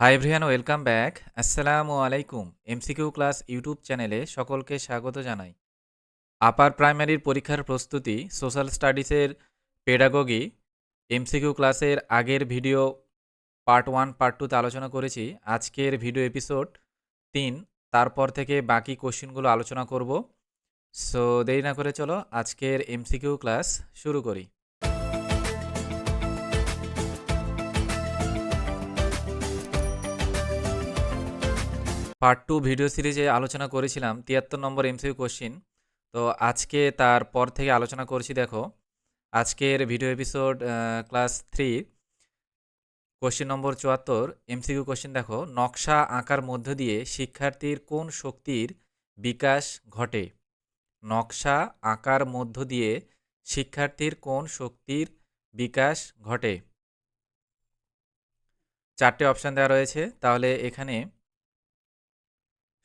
Hi everyone, welcome back. আসসালামু আলাইকুম। MCQ class YouTube চ্যানেলে সকলকে স্বাগত জানাই। আপার প্রাইমারির পরীক্ষার প্রস্তুতি, সোশ্যাল স্টাডিজের পেডাগোগি এমসিকিউ ক্লাসের আগের ভিডিও পার্ট 1, পার্ট 2 তে আলোচনা করেছি। আজকের ভিডিও এপিসোড 3, তারপর থেকে বাকি কোশ্চেনগুলো আলোচনা করব। সো দেরি না করে চলো আজকের এমসিকিউ ক্লাস শুরু করি। পার্ট 2 ভিডিও সিরিজে আলোচনা করেছিলাম 73 নম্বর এমসিকিউ কোশ্চেন। তো আজকে তার পর থেকে আলোচনা করছি। দেখো, আজকের video episode class 3 question number 74 MCQ question. দেখো, নকশা আঁকার মধ্য দিয়ে শিক্ষার্থীর কোন শক্তির বিকাশ ঘটে? নকশা আঁকার মধ্য দিয়ে শিক্ষার্থীর কোন শক্তির বিকাশ ঘটে? 4টে অপশান দেওয়া রয়েছে, তাহলে এখানে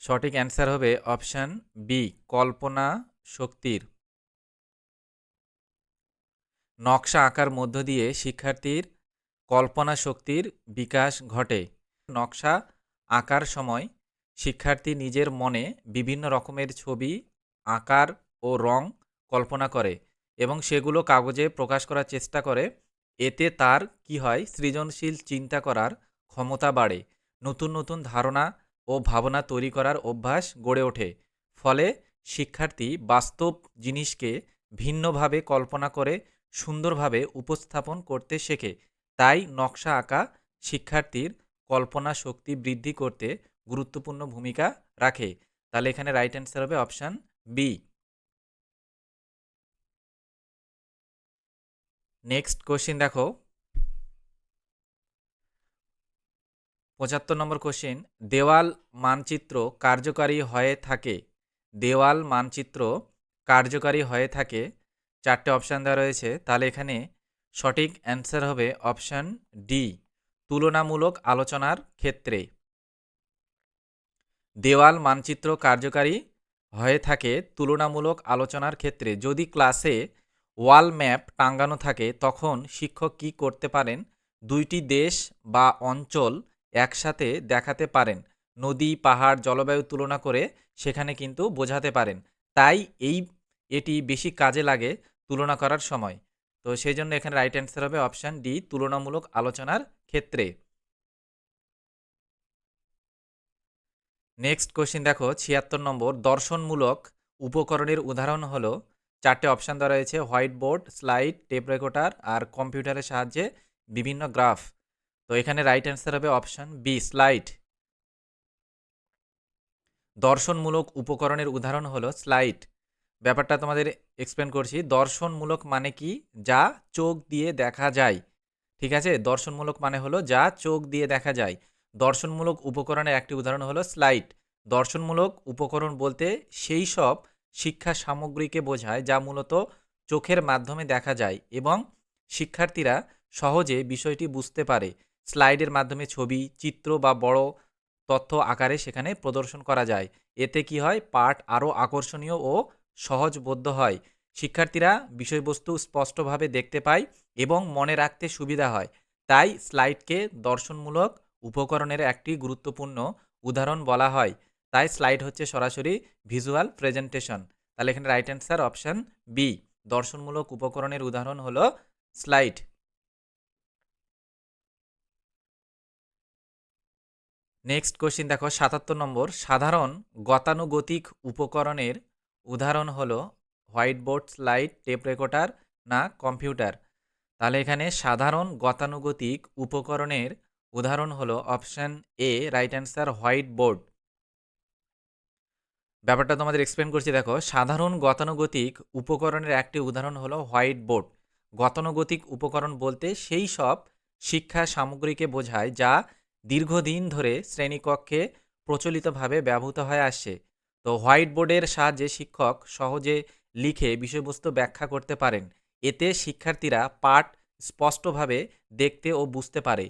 সঠিক অ্যান্সার হবে অপশান বি, কল্পনা শক্তির। নকশা আঁকার মধ্য দিয়ে শিক্ষার্থীর কল্পনা শক্তির বিকাশ ঘটে। নকশা আঁকার সময় শিক্ষার্থী নিজের মনে বিভিন্ন রকমের ছবি, আকার ও রং কল্পনা করে এবং সেগুলো কাগজে প্রকাশ করার চেষ্টা করে। এতে তার কি হয়, সৃজনশীল চিন্তা করার ক্ষমতা বাড়ে, নতুন নতুন ধারণা ও ভাবনা তৈরি করার অভ্যাস গড়ে ওঠে। ফলে শিক্ষার্থী বাস্তব জিনিসকে ভিন্নভাবে কল্পনা করে সুন্দরভাবে উপস্থাপন করতে শেখে। তাই নকশা আঁকা শিক্ষার্থীর কল্পনা শক্তি বৃদ্ধি করতে গুরুত্বপূর্ণ ভূমিকা রাখে। তাহলে এখানে রাইট অ্যান্সার হবে অপশান বি। নেক্সট কোশ্চেন দেখো, 75 নম্বর কোশ্চেন। দেওয়াল মানচিত্র কার্যকারী হয়ে থাকে। দেওয়াল মানচিত্র কার্যকারী হয়ে থাকে। 4টে অপশান দেওয়া রয়েছে, তাহলে এখানে সঠিক অ্যান্সার হবে অপশান ডি, তুলনামূলক আলোচনার ক্ষেত্রে। দেওয়াল মানচিত্র কার্যকারী হয়ে থাকে তুলনামূলক আলোচনার ক্ষেত্রে। যদি ক্লাসে ওয়াল ম্যাপ টাঙ্গানো থাকে তখন শিক্ষক কী করতে পারেন? দুইটি দেশ বা অঞ্চল একসাথে দেখাতে পারেন, নদী, পাহাড়, জলবায়ু তুলনা করে সেখানে কিন্তু বোঝাতে পারেন। তাই এটি বেশি কাজে লাগে তুলনা করার সময়। তো সেই জন্য এখানে রাইট অ্যান্সার হবে অপশান ডি, তুলনামূলক আলোচনার ক্ষেত্রে। নেক্সট কোশ্চেন দেখো, 76 নম্বর। দর্শনমূলক উপকরণের উদাহরণ হলো, 4টে অপশান দেওয়া রয়েছে, white board, slide, tape recorder আর কম্পিউটারের সাহায্যে বিভিন্ন গ্রাফ। তো এখানে রাইট অ্যান্সার হবে অপশান বি, স্লাইড। দর্শনমূলক উপকরণের উদাহরণ হলো স্লাইড। ব্যাপারটা তোমাদের এক্সপ্লেন করছি। দর্শনমূলক মানে কি? যা চোখ দিয়ে দেখা যায়। ঠিক আছে, দর্শনমূলক মানে হলো যা চোখ দিয়ে দেখা যায়। দর্শনমূলক উপকরণের একটি উদাহরণ হলো স্লাইড। দর্শনমূলক উপকরণ বলতে সেই সব শিক্ষা সামগ্রীকে বোঝায় যা মূলত চোখের মাধ্যমে দেখা যায় এবং শিক্ষার্থীরা সহজে বিষয়টি বুঝতে পারে। স্লাইডের মাধ্যমে ছবি, চিত্র বা বড় তথ্য আকারে সেখানে প্রদর্শন করা যায়। এতে কি হয়, পাঠ আরও আকর্ষণীয় ও সহজবোধ্য হয়। শিক্ষার্থীরা বিষয়বস্তু স্পষ্টভাবে দেখতে পায় এবং মনে রাখতে সুবিধা হয়। তাই স্লাইডকে দর্শনমূলক উপকরণের একটি গুরুত্বপূর্ণ উদাহরণ বলা হয়। তাই স্লাইড হচ্ছে সরাসরি ভিজুয়াল প্রেজেন্টেশন। তাহলে এখানে রাইট অ্যান্সার অপশান বি, দর্শনমূলক উপকরণের উদাহরণ হলো স্লাইড। নেক্সট কোশ্চিন দেখো, 77 নম্বর। সাধারণ গতানুগতিক উপকরণের উদাহরণ হলো white board, slide, tape recorder না কম্পিউটার। তাহলে এখানে সাধারণ গতানুগতিক উপকরণের উদাহরণ হলো option A, right answer white board. ব্যাপারটা তোমাদের এক্সপ্লেন করছি। দেখো, সাধারণ গতানুগতিক উপকরণের একটি উদাহরণ হলো হোয়াইট বোর্ড। গতানুগতিক উপকরণ বলতে সেই সব শিক্ষা সামগ্রীকে বোঝায় যা দীর্ঘদিন ধরে শ্রেণীকক্ষে প্রচলিতভাবে ব্যবহৃত হয়ে আসছে। তো হোয়াইট বোর্ডের সাহায্যে শিক্ষক সহজে লিখে বিষয়বস্তু ব্যাখ্যা করতে পারেন। এতে শিক্ষার্থীরা পাঠ স্পষ্টভাবে দেখতে ও বুঝতে পারে।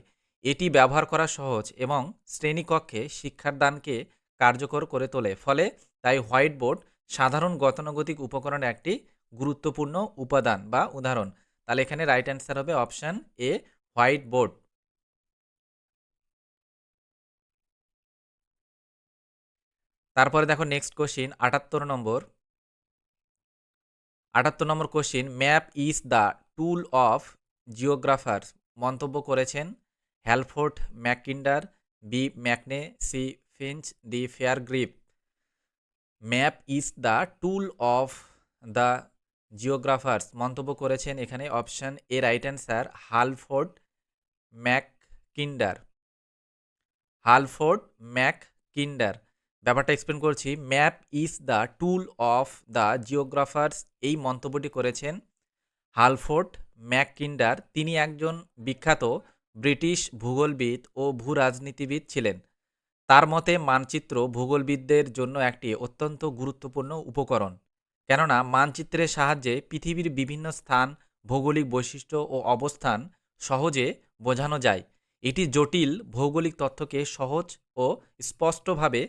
এটি ব্যবহার করা সহজ এবং শ্রেণীকক্ষে শিক্ষাদানকে কার্যকর করে তোলে। ফলে তাই হোয়াইট বোর্ড সাধারণ গতানুগতিক উপকরণের একটি গুরুত্বপূর্ণ উপাদান বা উদাহরণ। তাহলে এখানে রাইট অ্যান্সার হবে অপশান এ, হোয়াইট বোর্ড। তারপরে দেখো next question 78 number question, map is the tool of geographers. মন্তব্য করেছেন Halford, Mackinder, B McNee, C Finch, D Fairgrieve. Map is the tool of the geographers মন্তব্য করেছেন এখানে option A right answer Halford Mackinder. Halford Mackinder. ব্যাপারটা explain করছি। Map is the tool of the geographers, এই মন্তব্যটি করেছেন Halford ম্যাককিন্ডার। তিনি একজন বিখ্যাত ব্রিটিশ ভূগোলবিদ ও ভূরাজনীতিবিদ ছিলেন। তার মতে মানচিত্র ভূগোলবিদদের জন্য একটি অত্যন্ত গুরুত্বপূর্ণ উপকরণ, কেননা মানচিত্রের সাহায্যে পৃথিবীর বিভিন্ন স্থান, ভৌগোলিক বৈশিষ্ট্য ও অবস্থান সহজে বোঝানো যায়। এটি জটিল ভৌগোলিক তথ্যকে সহজ ও স্পষ্টভাবে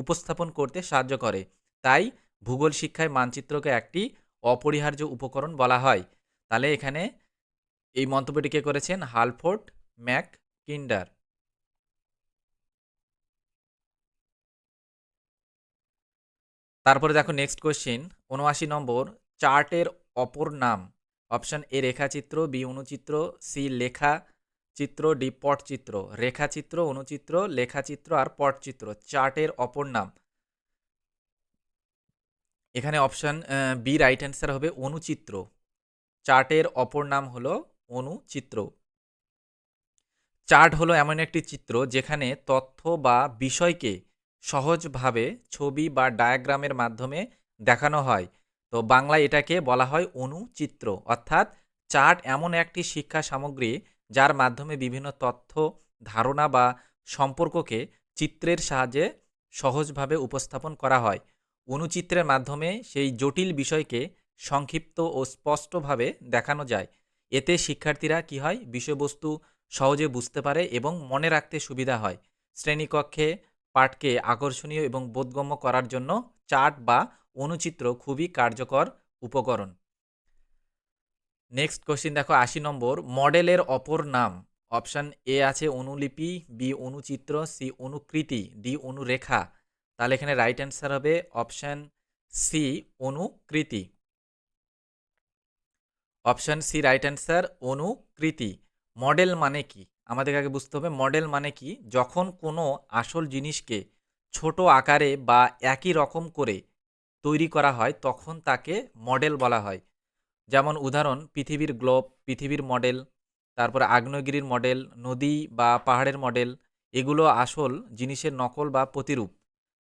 উপস্থাপন করতে সাহায্য করে। তাই ভূগোল শিক্ষায় মানচিত্রকে একটি অপরিহার্য উপকরণ বলা হয়। তাহলে এখানে এই মন্তব্যটি কে করেছেন? হালফোর্ড ম্যাককিন্ডার। তারপরে দেখো নেক্সট কোশ্চিন 79 নম্বর, চার্টের অপর নাম। অপশন এ রেখাচিত্র, বি অনুচিত্র, সি লেখা চিত্র, ডি পটচিত্র। রেখাচিত্র, অনুচিত্র, লেখাচিত্র আর পটচিত্র চার্টের অপর নাম। এখানে অপশন বি রাইট অ্যান্সার হবে অনুচিত্র। চার্টের অপর নাম হলো অনুচিত্র। চার্ট হলো এমন একটি চিত্র যেখানে তথ্য বা বিষয়কে সহজভাবে ছবি বা ডায়াগ্রামের মাধ্যমে দেখানো হয়। তো বাংলায় এটাকে বলা হয় অনুচিত্র। অর্থাৎ চার্ট এমন একটি শিক্ষা সামগ্রী যার মাধ্যমে বিভিন্ন তথ্য, ধারণা বা সম্পর্ককে চিত্রের সাহায্যে সহজভাবে উপস্থাপন করা হয়। অনুচিত্রের মাধ্যমে সেই জটিল বিষয়কে সংক্ষিপ্ত ও স্পষ্টভাবে দেখানো যায়। এতে শিক্ষার্থীরা কি হয়, বিষয়বস্তু সহজে বুঝতে পারে এবং মনে রাখতে সুবিধা হয়। শ্রেণীকক্ষে পাঠকে আকর্ষণীয় এবং বোধগম্য করার জন্য চার্ট বা অনুচিত্র খুবই কার্যকর উপকরণ। নেক্সট কোশ্চিন দেখো 80 নম্বর, মডেলের অপর নাম। অপশন এ আছে অনুলিপি, বি অনুচিত্র, সি অনুকৃতি, ডি অনুরেখা। তাহলে এখানে রাইট অ্যান্সার হবে option C অনুকৃতি। Option C right answer অনুকৃতি। Model মানে কি আমাদের আগে বুঝতে হবে। মডেল মানে কি, যখন কোনো আসল জিনিসকে ছোট আকারে বা একই রকম করে তৈরি করা হয় তখন তাকে মডেল বলা হয়। যেমন উদাহরণ পৃথিবীর গ্লোব, পৃথিবীর মডেল, তারপরে আগ্নেয়গিরির মডেল, নদী বা পাহাড়ের মডেল। এগুলো আসল জিনিসের নকল বা প্রতিরূপ।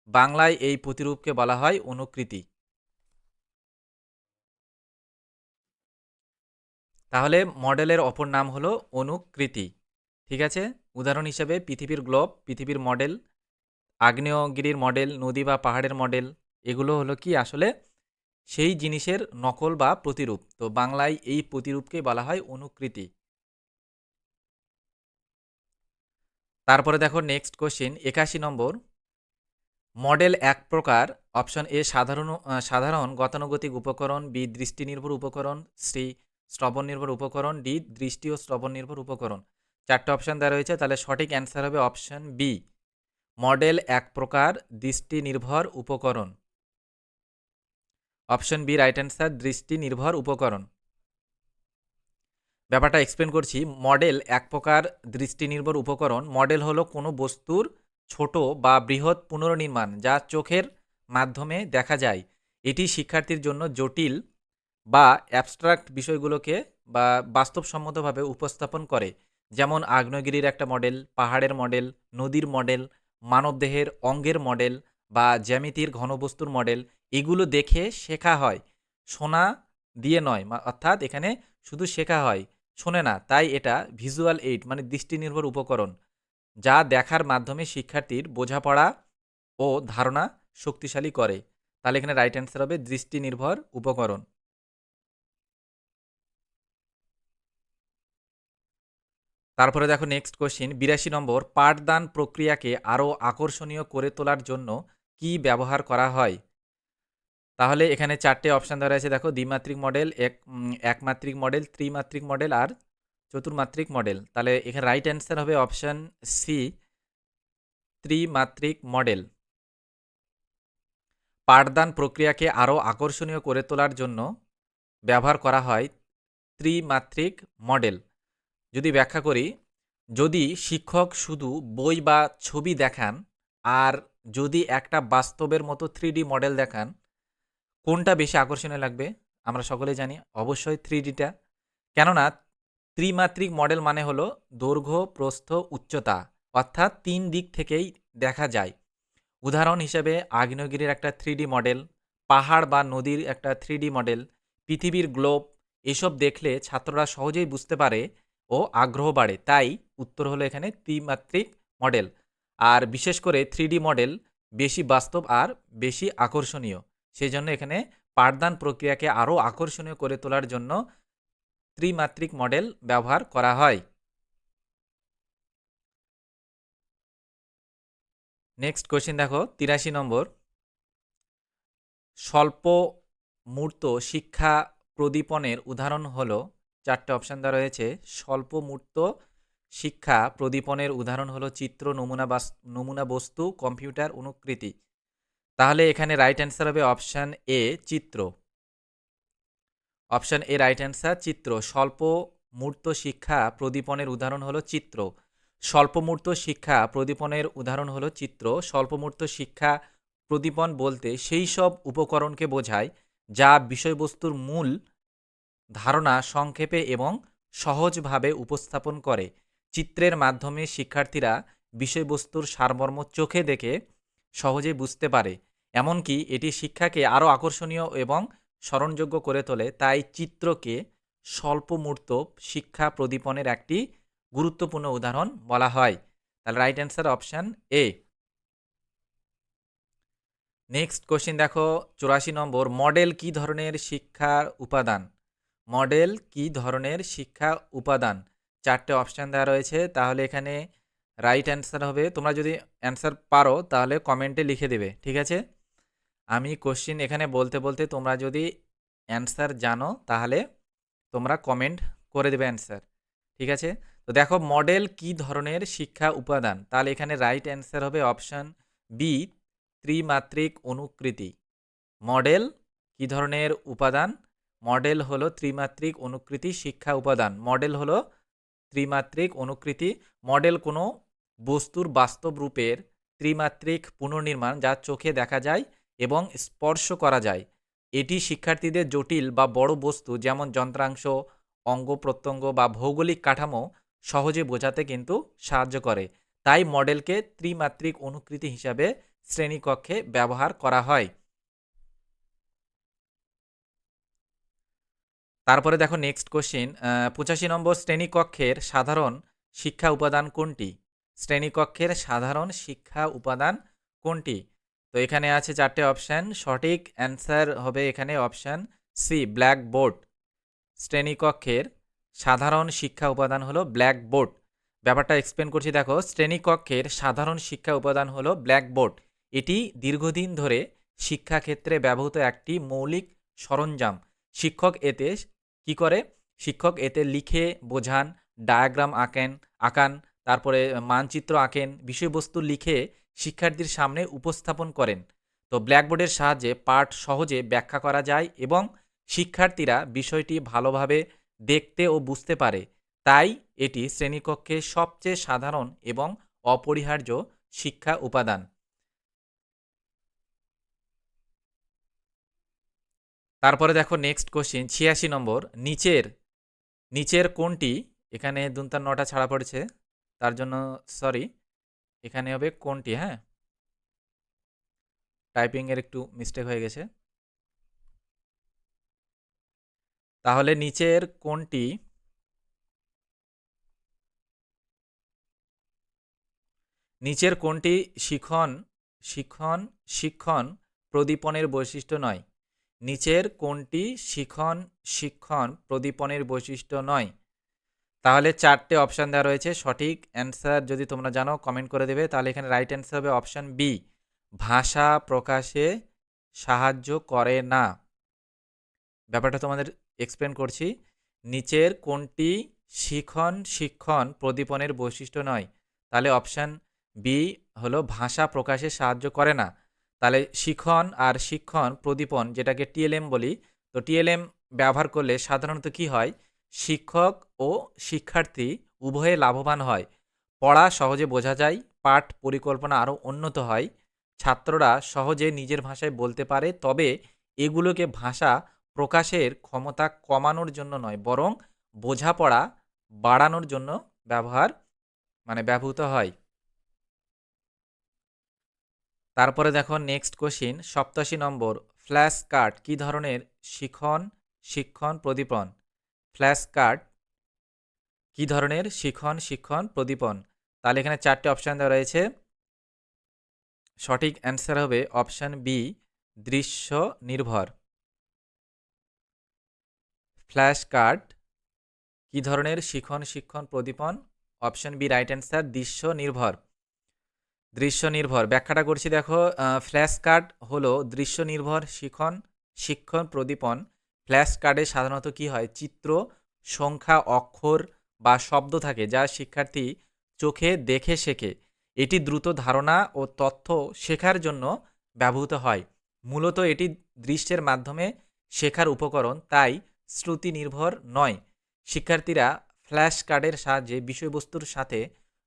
বাংলায় এই প্রতিরূপকে বলা হয় অনুকৃতি। তাহলে মডেলের অপর নাম হলো অনুকৃতি। ঠিক আছে, উদাহরণ হিসেবে পৃথিবীর গ্লোব, পৃথিবীর মডেল, আগ্নেয়গিরির মডেল, নদী বা পাহাড়ের মডেল, এগুলো হলো কি আসলে সেই জিনিসের নকল বা প্রতিরূপ। তো বাংলায় এই প্রতিরূপকে বলা হয় অনুকৃতি। তারপরে দেখো নেক্সট কোশ্চিন 81 নম্বর, মডেল এক প্রকার। অপশন এ সাধারণ গতানুগতিক উপকরণ, বি দৃষ্টি নির্ভর উপকরণ, সি শ্রবণ নির্ভর উপকরণ, ডি দৃষ্টি ও শ্রবণ নির্ভর উপকরণ। চারটে অপশন দেওয়া রয়েছে, তাহলে সঠিক অ্যান্সার হবে অপশন বি, মডেল এক প্রকার দৃষ্টি নির্ভর উপকরণ। অপশন বি রাইট অ্যান্সার, দৃষ্টি নির্ভর উপকরণ। ব্যাপারটা এক্সপ্লেন করছি। মডেল এক প্রকার দৃষ্টি নির্ভর উপকরণ। মডেল হলো কোনো বস্তুর ছোট বা বৃহৎ পুনর্নির্মাণ যা চোখের মাধ্যমে দেখা যায়। এটি শিক্ষার্থীর জন্য জটিল বা অ্যাবস্ট্রাক্ট বিষয়গুলোকে বা বাস্তবসম্মতভাবে উপস্থাপন করে। যেমন আগ্নেয়গিরির একটা মডেল, পাহাড়ের মডেল, নদীর মডেল, মানবদেহের অঙ্গের মডেল বা জ্যামিতির ঘনবস্তুর মডেল। এগুলো দেখে শেখা হয়, শোনা দিয়ে নয়। অর্থাৎ এখানে শুধু শেখা হয়, শোনে না। তাই এটা ভিজুয়াল এইড মানে দৃষ্টি নির্ভর উপকরণ, যা দেখার মাধ্যমে শিক্ষার্থীর বোঝাপড়া ও ধারণা শক্তিশালী করে। তাহলে এখানে রাইট অ্যান্সার হবে দৃষ্টি নির্ভর উপকরণ। তারপরে দেখো নেক্সট কোশ্চিন 82 নম্বর, পাঠদান প্রক্রিয়াকে আরও আকর্ষণীয় করে তোলার জন্য কি ব্যবহার করা হয়? তাহলে এখানে চারটে অপশান দেওয়া রয়েছে দেখো, দ্বিমাত্রিক মডেল, একমাত্রিক মডেল, ত্রিমাত্রিক মডেল আর চতুর্মাত্রিক মডেল। তাহলে এখানে রাইট অ্যান্সার হবে অপশান সি, ত্রিমাত্রিক মডেল। পাঠদান প্রক্রিয়াকে আরও আকর্ষণীয় করে তোলার জন্য ব্যবহার করা হয় ত্রিমাত্রিক মডেল। যদি ব্যাখ্যা করি, যদি শিক্ষক শুধু বই বা ছবি দেখান আর যদি একটা বাস্তবের মতো 3D মডেল দেখান, কোনটা বেশি আকর্ষণীয় লাগবে? আমরা সকলেই জানি অবশ্যই 3Dটা। কেননা ত্রিমাত্রিক মডেল মানে হলো দৈর্ঘ্য, প্রস্থ, উচ্চতা, অর্থাৎ 3 দিক থেকেই দেখা যায়। উদাহরণ হিসেবে আগ্নেয়গিরির একটা 3D মডেল, পাহাড় বা নদীর একটা 3D মডেল, পৃথিবীর গ্লোব, এসব দেখলে ছাত্ররা সহজেই বুঝতে পারে ও আগ্রহ বাড়ে। তাই উত্তর হলো এখানে ত্রিমাত্রিক মডেল। আর বিশেষ করে 3D মডেল বেশি বাস্তব আর বেশি আকর্ষণীয়। সেজন্য এখানে পাঠদান প্রক্রিয়াকে আরও আকর্ষণীয় করে তোলার জন্য ত্রিমাত্রিক মডেল ব্যবহার করা হয়। নেক্সট কোশ্চেন দেখো 83 নম্বর। স্বল্প মূর্ত শিক্ষা প্রদীপনের উদাহরণ হলো, 4টে অপশান দেওয়া রয়েছে। স্বল্প মূর্ত শিক্ষা প্রদীপনের উদাহরণ হলো চিত্র, নমুনা বস্তু, কম্পিউটার, অনুকৃতি। তাহলে এখানে রাইট অ্যান্সার হবে অপশান এ, চিত্র। অপশান এ রাইট অ্যান্সার, চিত্র। স্বল্প মূর্ত শিক্ষা প্রদীপনের উদাহরণ হলো চিত্র। স্বল্পমূর্ত শিক্ষা প্রদীপনের উদাহরণ হলো চিত্র। স্বল্পমূর্ত শিক্ষা প্রদীপন বলতে সেই সব উপকরণকে বোঝায় যা বিষয়বস্তুর মূল ধারণা সংক্ষেপে এবং সহজভাবে উপস্থাপন করে। চিত্রের মাধ্যমে শিক্ষার্থীরা বিষয়বস্তুর সারমর্ম চোখে দেখে সহজে বুঝতে পারে। এমনকি এটি শিক্ষাকে আরও আকর্ষণীয় এবং স্মরণযোগ্য করে তোলে। তাই চিত্রকে স্বল্পমূর্ত শিক্ষা প্রদীপনের একটি গুরুত্বপূর্ণ উদাহরণ বলা হয়। তাহলে right answer option A. Next question দেখো 84 নম্বর। মডেল কি ধরনের শিক্ষার উপাদান? মডেল কি ধরনের শিক্ষা উপাদান? 4টে অপশান দেওয়া রয়েছে। তাহলে এখানে রাইট অ্যান্সার হবে, তোমরা যদি অ্যান্সার পারো তাহলে কমেন্টে লিখে দেবে, ঠিক আছে? আমি কোশ্চেন এখানে বলতে বলতে তোমরা যদি অ্যান্সার জানো তাহলে তোমরা কমেন্ট করে দেবে অ্যান্সার, ঠিক আছে? তো দেখো মডেল কি ধরনের শিক্ষা উপাদান, তাহলে এখানে রাইট অ্যান্সার হবে অপশান বি, ত্রিমাত্রিক অনুকৃতি। মডেল কি ধরনের উপাদান? মডেল হলো ত্রিমাত্রিক অনুকৃতি শিক্ষা উপাদান। মডেল হলো ত্রিমাত্রিক অনুকৃতি। মডেল কোনো বস্তুর বাস্তব রূপের ত্রিমাত্রিক পুনর্নির্মাণ যা চোখে দেখা যায় এবং স্পর্শ করা যায়। এটি শিক্ষার্থীদের জটিল বা বড় বস্তু যেমন যন্ত্রাংশ, অঙ্গ প্রত্যঙ্গ বা ভৌগোলিক কাঠামো সহজে বোঝাতে কিন্তু সাহায্য করে। তাই মডেলকে ত্রিমাত্রিক অনুকৃতি হিসাবে শ্রেণীকক্ষে ব্যবহার করা হয়। তারপরে দেখো নেক্সট কোশ্চেন 85 নম্বর। শ্রেণীকক্ষের সাধারণ শিক্ষা উপাদান কোনটি? শ্রেণীকক্ষের সাধারণ শিক্ষা উপাদান কোনটি? তো এখানে আছে 4টে অপশান। সঠিক অ্যান্সার হবে এখানে অপশান সি, ব্ল্যাকবোর্ড। শ্রেণীকক্ষের সাধারণ শিক্ষা উপাদান হলো ব্ল্যাকবোর্ড। ব্যাপারটা এক্সপ্লেন করছি দেখো। শ্রেণীকক্ষের সাধারণ শিক্ষা উপাদান হলো ব্ল্যাকবোর্ড। এটি দীর্ঘদিন ধরে শিক্ষাক্ষেত্রে ব্যবহৃত একটি মৌলিক সরঞ্জাম। শিক্ষক এতে কি করে? শিক্ষক এতে লিখে বোঝান, ডায়াগ্রাম আঁকান, তারপরে মানচিত্র আঁকেন, বিষয়বস্তু লিখে শিক্ষার্থীর সামনে উপস্থাপন করেন। তো ব্ল্যাকবোর্ডের সাহায্যে পাঠ সহজে ব্যাখ্যা করা যায় এবং শিক্ষার্থীরা বিষয়টি ভালোভাবে দেখতে ও বুঝতে পারে। তাই এটি শ্রেণীকক্ষে সবচেয়ে সাধারণ এবং অপরিহার্য শিক্ষা উপাদান। তারপরে দেখো নেক্সট কোশ্চেন 86 নম্বর। নিচের কোনটি, এখানে দুনতার নটা ছাড়া পড়েছে তার জন্য সরি, এখানে হবে কোনটি, হ্যাঁ টাইপিংয়ের একটু মিস্টেক হয়ে গেছে। তাহলে নিচের কোনটি শিক্ষণ প্রদীপনের বৈশিষ্ট্য নয়? নিচের কোনটি শিক্ষণ প্রদীপনের বৈশিষ্ট্য নয়? তাহলে 4টে অপশান দেওয়া রয়েছে। সঠিক অ্যান্সার যদি তোমরা জানো কমেন্ট করে দেবে। তাহলে এখানে রাইট অ্যান্সার হবে অপশান বি, ভাষা প্রকাশে সাহায্য করে না। ব্যাপারটা তোমাদের এক্সপ্লেন করছি। নিচের কোনটি শিক্ষণ প্রদীপনের বৈশিষ্ট্য নয়? তাহলে অপশান বি হলো ভাষা প্রকাশে সাহায্য করে না। তাহলে শিখন আর শিক্ষণ প্রদীপন যেটাকে টিএলএম বলি, তো টিএলএম ব্যবহার করলে সাধারণত কি হয়, শিক্ষক ও শিক্ষার্থী উভয়ে লাভবান হয়। পড়া সহজে বোঝা যায়, পাঠ পরিকল্পনা আরও উন্নত হয়, ছাত্ররা সহজে নিজের ভাষায় বলতে পারে। তবে এগুলোকে ভাষা প্রকাশের ক্ষমতা কমানোর জন্য নয়, বরং বোঝাপড়া বাড়ানোর জন্য ব্যবহৃত হয়। তারপরে দেখো নেক্সট কোশ্চিন 87 নম্বর, ফ্ল্যাশ কার্ড কী ধরনের শিক্ষণ প্রদীপন? ফ্ল্যাশ কার্ড কী ধরনের শিক্ষণ প্রদীপন? তাহলে এখানে 4টে অপশান দেওয়া রয়েছে। সঠিক অ্যান্সার হবে অপশান বি, দৃশ্য নির্ভর। ফ্ল্যাশ কার্ড কী ধরনের শিক্ষণ প্রদীপন? অপশান বি রাইট অ্যান্সার, দৃশ্য নির্ভর। ব্যাখ্যাটা করছি দেখো, ফ্ল্যাশ কার্ড হলো দৃশ্য নির্ভর শিক্ষণ প্রদীপন। ফ্ল্যাশ কার্ডে সাধারণত কি হয়, চিত্র, সংখ্যা, অক্ষর বা শব্দ থাকে যা শিক্ষার্থী চোখে দেখে শেখে। এটি দ্রুত ধারণা ও তথ্য শেখার জন্য ব্যবহৃত হয়। মূলত এটি দৃশ্যের মাধ্যমে শেখার উপকরণ, তাই শ্রুতি নির্ভর নয়। শিক্ষার্থীরা ফ্ল্যাশ কার্ডের সাহায্যে বিষয়বস্তুর সাথে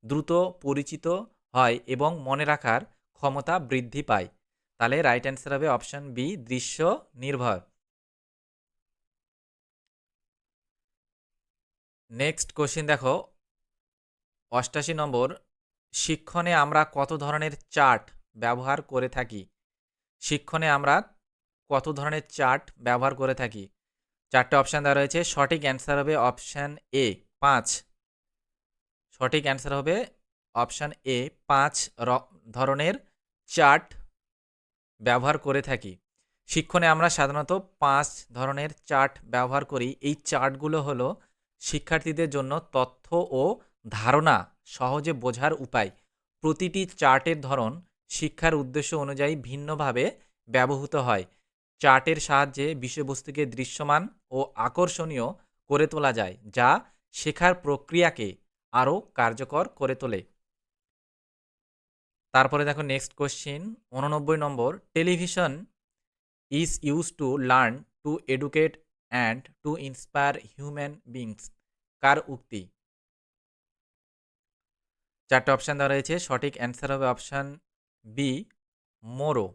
দ্রুত পরিচিত হয় এবং মনে রাখার ক্ষমতা বৃদ্ধি পায়। তাহলে রাইট অ্যান্সার হবে অপশান বি, দৃশ্য নির্ভর। নেক্সট কোশ্চিন দেখো 88 নম্বর, শিক্ষণে আমরা কত ধরনের চার্ট ব্যবহার করে থাকি? শিক্ষণে আমরা কত ধরনের চার্ট ব্যবহার করে থাকি? 4টে অপশান দেওয়া রয়েছে। সঠিক অ্যান্সার হবে অপশান এ, 5। সঠিক অ্যান্সার হবে অপশান এ, 5 ধরনের চার্ট ব্যবহার করে থাকি। শিক্ষণে আমরা সাধারণত 5 ধরনের চার্ট ব্যবহার করি। এই চার্টগুলো হলো শিক্ষার্থীদের জন্য তথ্য ও ধারণা সহজে বোঝার উপায়। প্রতিটি চার্টের ধরন শিক্ষার উদ্দেশ্য অনুযায়ী ভিন্নভাবে ব্যবহৃত হয়। চার্টের সাহায্যে বিষয়বস্তুকে দৃশ্যমান ও আকর্ষণীয় করে তোলা যায়, যা শেখার প্রক্রিয়াকে আরও কার্যকর করে তোলে। তারপরে দেখো next question 89 number, television is use to learn, to educate and to inspire human beings. কার উক্তি? 4টে অপশান দেওয়া রয়েছে। সঠিক অ্যান্সার হবে অপশান বি, মোরো।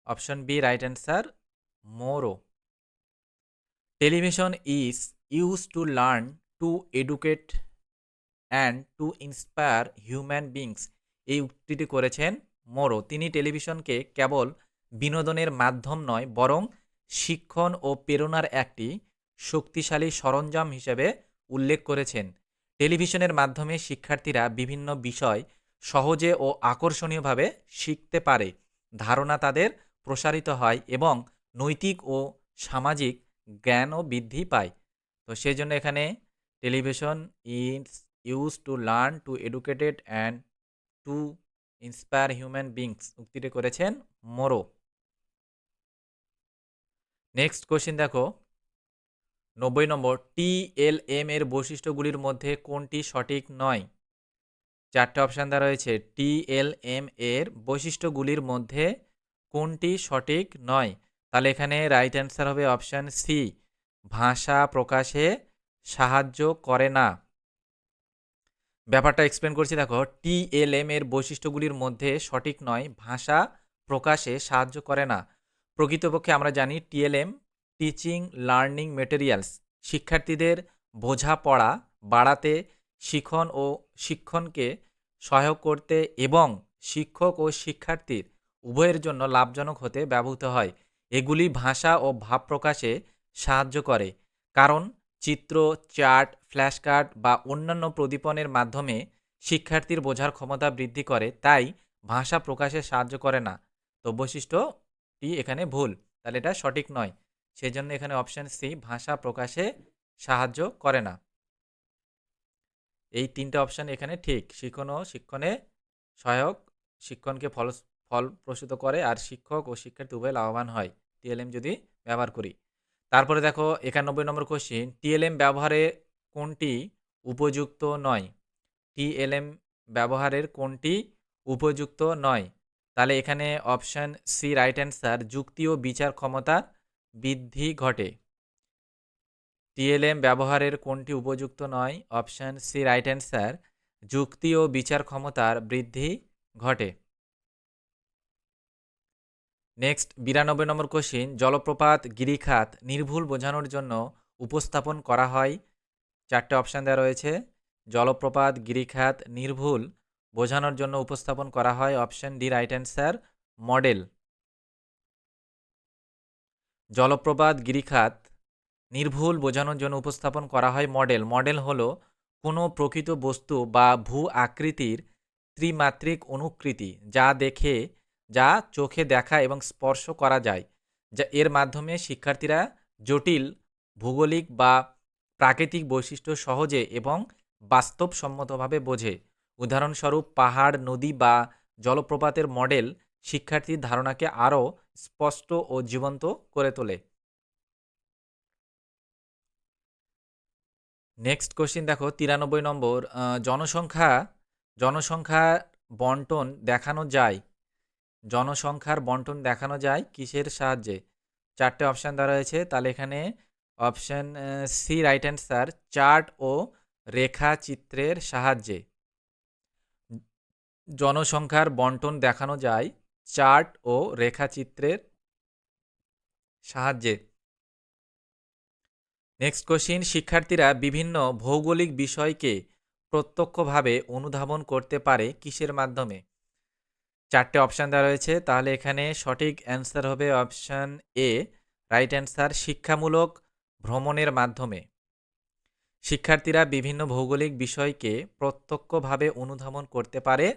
অপশান বি রাইট অ্যান্সার, মোরো। Television is use to learn, to educate and to inspire human beings. এই উক্তিটি করেছেন মোরো। তিনি টেলিভিশনকে কেবল বিনোদনের মাধ্যম নয়, বরং শিক্ষণ ও প্রেরণার একটি শক্তিশালী সরঞ্জাম হিসেবে উল্লেখ করেছেন। টেলিভিশনের মাধ্যমে শিক্ষার্থীরা বিভিন্ন বিষয় সহজে ও আকর্ষণীয়ভাবে শিখতে পারে, ধারণা তাদের প্রসারিত হয় এবং নৈতিক ও সামাজিক জ্ঞানও বৃদ্ধি পায়। তো সেই জন্য এখানে television is use to learn, to educated and to inspire human beings উক্তিটি করেছেন মোরো। নেক্সট কোশ্চিন দেখো 90 নম্বর, টিএলএম এর বৈশিষ্ট্যগুলির মধ্যে কোনটি সঠিক নয়? 4টে অপশান দেওয়া রয়েছে। টিএলএম এর বৈশিষ্ট্যগুলির মধ্যে কোনটি সঠিক নয়? তাহলে এখানে রাইট অ্যান্সার হবে অপশান সি, ভাষা প্রকাশে সাহায্য করে না। ব্যাপারটা এক্সপ্লেন করছি দেখো, টিএলএম এর বৈশিষ্ট্যগুলির মধ্যে সঠিক নয়, ভাষা প্রকাশে সাহায্য করে না। প্রকৃতপক্ষে আমরা জানি টিএলএম টিচিং লার্নিং মেটেরিয়ালস শিক্ষার্থীদের বোঝাপড়া বাড়াতে, শিখন ও শিক্ষণকে সহায়ক করতে এবং শিক্ষক ও শিক্ষার্থীর উভয়ের জন্য লাভজনক হতে ব্যবহৃত হয়। এগুলি ভাষা ও ভাব প্রকাশে সাহায্য করে, কারণ চিত্র, চার্ট, ফ্ল্যাশ কার্ড বা অন্যান্য প্রদীপনের মাধ্যমে শিক্ষার্থীর বোঝার ক্ষমতা বৃদ্ধি করে, তাই ভাষা প্রকাশে সাহায্য করে না। তো বৈশিষ্ট্যটি এখানে ভুল, তাহলে এটা সঠিক নয়। সেই জন্য এখানে অপশান সি, ভাষা প্রকাশে সাহায্য করে না। এই 3টে অপশান এখানে ঠিক। শিখন ও শিক্ষণে সহায়ক, শিক্ষণকে ফলপ্রসূত করে, আর শিক্ষক ও শিক্ষার্থী উভয় লাভবান হয় টিএলএম যদি ব্যবহার করি। তারপরে দেখো 91 নম্বর কোশ্চিন, টিএলএম ব্যবহারে কোনটি উপযুক্ত নয়? টিএলএম ব্যবহারের কোনটি উপযুক্ত নয়? তাহলে এখানে অপশান সি রাইট অ্যান্সার, যুক্তি ও বিচার ক্ষমতার বৃদ্ধি ঘটে। টিএলএম ব্যবহারের কোনটি উপযুক্ত নয়? অপশান সি রাইট অ্যান্সার, যুক্তি ও বিচার ক্ষমতার বৃদ্ধি ঘটে। নেক্সট 92 নম্বর কোশ্চিন, জলপ্রপাত গিরিখাত নির্ভুল বোঝানোর জন্য উপস্থাপন করা হয়। 4টে অপশান দেওয়া রয়েছে। জলপ্রপাত গিরিখাত নির্ভুল বোঝানোর জন্য উপস্থাপন করা হয়। Option D right answer, model. জলপ্রপাত গিরিখাত নির্ভুল বোঝানোর জন্য উপস্থাপন করা হয় মডেল। মডেল হলো কোনো প্রকৃত বস্তু বা ভূ আকৃতির ত্রিমাত্রিক অনুকৃতি যা চোখে দেখা এবং স্পর্শ করা যায়, যা এর মাধ্যমে শিক্ষার্থীরা জটিল ভৌগোলিক বা প্রাকৃতিক বৈশিষ্ট্য সহজে এবং বাস্তবসম্মতভাবে বোঝে। উদাহরণস্বরূপ পাহাড়, নদী বা জলপ্রপাতের মডেল শিক্ষার্থীর ধারণাকে আরও স্পষ্ট ও জীবন্ত করে তোলে। নেক্সট কোশ্চিন দেখো 93 নম্বর, জনসংখ্যা বন্টন দেখানো যায়। জনসংখ্যার বন্টন দেখানো যায় কিসের সাহায্যে? 4টে অপশান দেওয়া রয়েছে। তাহলে এখানে option C right answer, chart ও রেখাচিত্রের সাহায্যে। জনসংখ্যার বন্টন দেখানো যায় চার্ট ও রেখাচিত্রের সাহায্যে। নেক্সট কোশ্চিন, শিক্ষার্থীরা বিভিন্ন ভৌগোলিক বিষয়কে প্রত্যক্ষভাবে অনুধাবন করতে পারে কিসের মাধ্যমে? 4টে অপশান দেওয়া রয়েছে। তাহলে এখানে সঠিক অ্যান্সার হবে অপশান এ রাইট অ্যান্সার, শিক্ষামূলক ভ্রমণের মাধ্যমে। শিক্ষার্থীরা বিভিন্ন ভৌগোলিক বিষয়কে প্রত্যক্ষভাবে অনুধাবন করতে পারে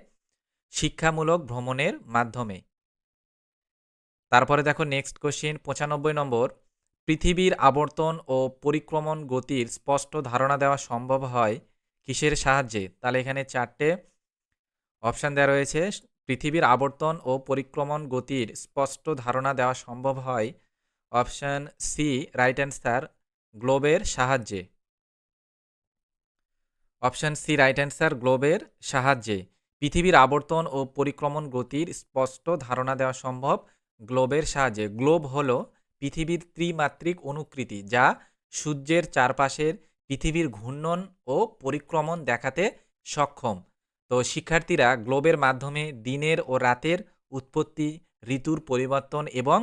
শিক্ষামূলক ভ্রমণের মাধ্যমে। তারপরে দেখো নেক্সট কোশ্চিন 95 নম্বর, পৃথিবীর আবর্তন ও পরিক্রমণ গতির স্পষ্ট ধারণা দেওয়া সম্ভব হয় কিসের সাহায্যে? তাহলে এখানে 4টে অপশান দেওয়া রয়েছে। পৃথিবীর আবর্তন ও পরিক্রমণ গতির স্পষ্ট ধারণা দেওয়া সম্ভব হয় অপশান সি রাইট অ্যান্সার, গ্লোবের সাহায্যে। অপশান সি রাইট অ্যান্সার, গ্লোবের সাহায্যে পৃথিবীর আবর্তন ও পরিক্রমণ গতির স্পষ্ট ধারণা দেওয়া সম্ভব গ্লোবের সাহায্যে। গ্লোব হলো পৃথিবীর ত্রিমাত্রিক অনুকৃতি যা সূর্যের চারপাশের পৃথিবীর ঘূর্ণন ও পরিক্রমণ দেখাতে সক্ষম। তো শিক্ষার্থীরা গ্লোবের মাধ্যমে দিনের ও রাতের উৎপত্তি, ঋতুর পরিবর্তন এবং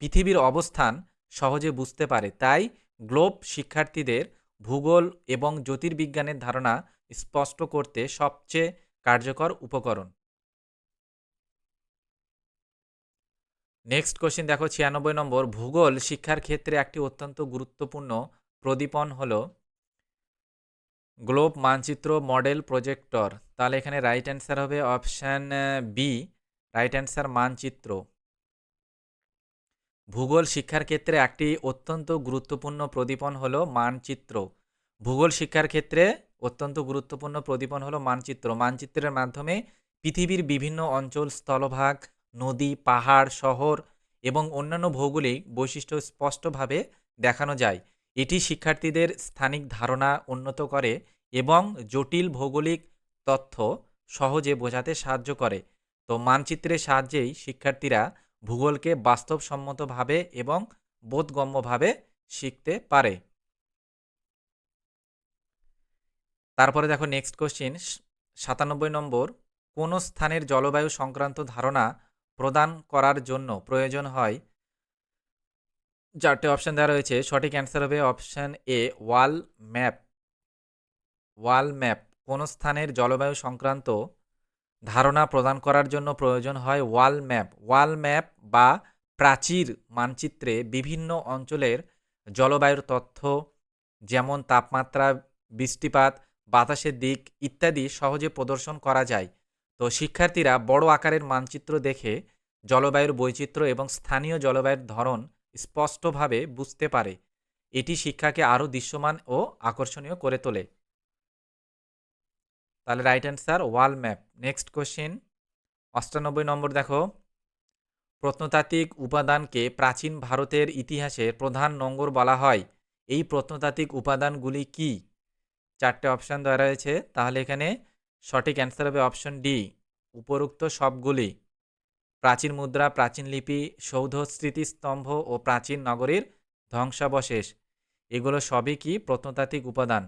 পৃথিবীর অবস্থান সহজে বুঝতে পারে। তাই গ্লোব শিক্ষার্থীদের ভূগোল এবং জ্যোতির্বিজ্ঞানের ধারণা স্পষ্ট করতে সবচেয়ে কার্যকর উপকরণ। নেক্সট কোশ্চিন দেখো 96 নম্বর, ভূগোল শিক্ষার ক্ষেত্রে একটি অত্যন্ত গুরুত্বপূর্ণ প্রদীপন হলো গ্লোব মানচিত্র, মডেল, প্রজেক্টর। তাহলে এখানে রাইট অ্যান্সার হবে অপশান বি রাইট অ্যান্সার, মানচিত্র। ভূগোল শিক্ষার ক্ষেত্রে একটি অত্যন্ত গুরুত্বপূর্ণ প্রদীপন হলো মানচিত্র। ভূগোল শিক্ষার ক্ষেত্রে অত্যন্ত গুরুত্বপূর্ণ প্রদীপন হলো মানচিত্র। মানচিত্রের মাধ্যমে পৃথিবীর বিভিন্ন অঞ্চল, স্থলভাগ, নদী, পাহাড়, শহর এবং অন্যান্য ভৌগোলিক বৈশিষ্ট্য স্পষ্টভাবে দেখানো যায়। এটি শিক্ষার্থীদের স্থানিক ধারণা উন্নত করে এবং জটিল ভৌগোলিক তথ্য সহজে বোঝাতে সাহায্য করে। তো মানচিত্রের সাহায্যেই শিক্ষার্থীরা ভূগোলকে বাস্তবসম্মতভাবে এবং বোধগম্যভাবে শিখতে পারে। তারপরে দেখো নেক্সট কোশ্চিন 97 নম্বর, কোন স্থানের জলবায়ু সংক্রান্ত ধারণা প্রদান করার জন্য প্রয়োজন হয়? 4টে অপশান দেওয়া রয়েছে। সঠিক অ্যান্সার হবে অপশান এ ওয়াল ম্যাপ। ওয়াল ম্যাপ কোন স্থানের জলবায়ু সংক্রান্ত ধারণা প্রদান করার জন্য প্রয়োজন হয় ওয়াল ম্যাপ। ওয়াল ম্যাপ বা প্রাচীর মানচিত্রে বিভিন্ন অঞ্চলের জলবায়ুর তথ্য যেমন তাপমাত্রা, বৃষ্টিপাত, বাতাসের দিক ইত্যাদি সহজে প্রদর্শন করা যায়। তো শিক্ষার্থীরা বড় আকারের মানচিত্র দেখে জলবায়ুর বৈচিত্র্য এবং স্থানীয় জলবায়ুর ধরন স্পষ্টভাবে বুঝতে পারে। এটি শিক্ষাকে আরও দৃশ্যমান ও আকর্ষণীয় করে তোলে। তাহলে রাইট অ্যান্সার ওয়াল ম্যাপ। নেক্সট কোশ্চিন 98 নম্বর দেখো, প্রত্নতাত্ত্বিক উপাদানকে প্রাচীন ভারতের ইতিহাসের প্রধান নোঙ্গর বলা হয়। এই প্রত্নতাত্ত্বিক উপাদানগুলি কি? 4টে অপশান দেওয়া রয়েছে। তাহলে এখানে সঠিক অ্যান্সার হবে অপশন ডি উপরোক্ত সবগুলি। প্রাচীন মুদ্রা, প্রাচীন লিপি, সৌধ, স্মৃতিস্তম্ভ ও প্রাচীন নগরীর ধ্বংসাবশেষ, এগুলো সবই কি প্রত্নতাত্ত্বিক উপাদান।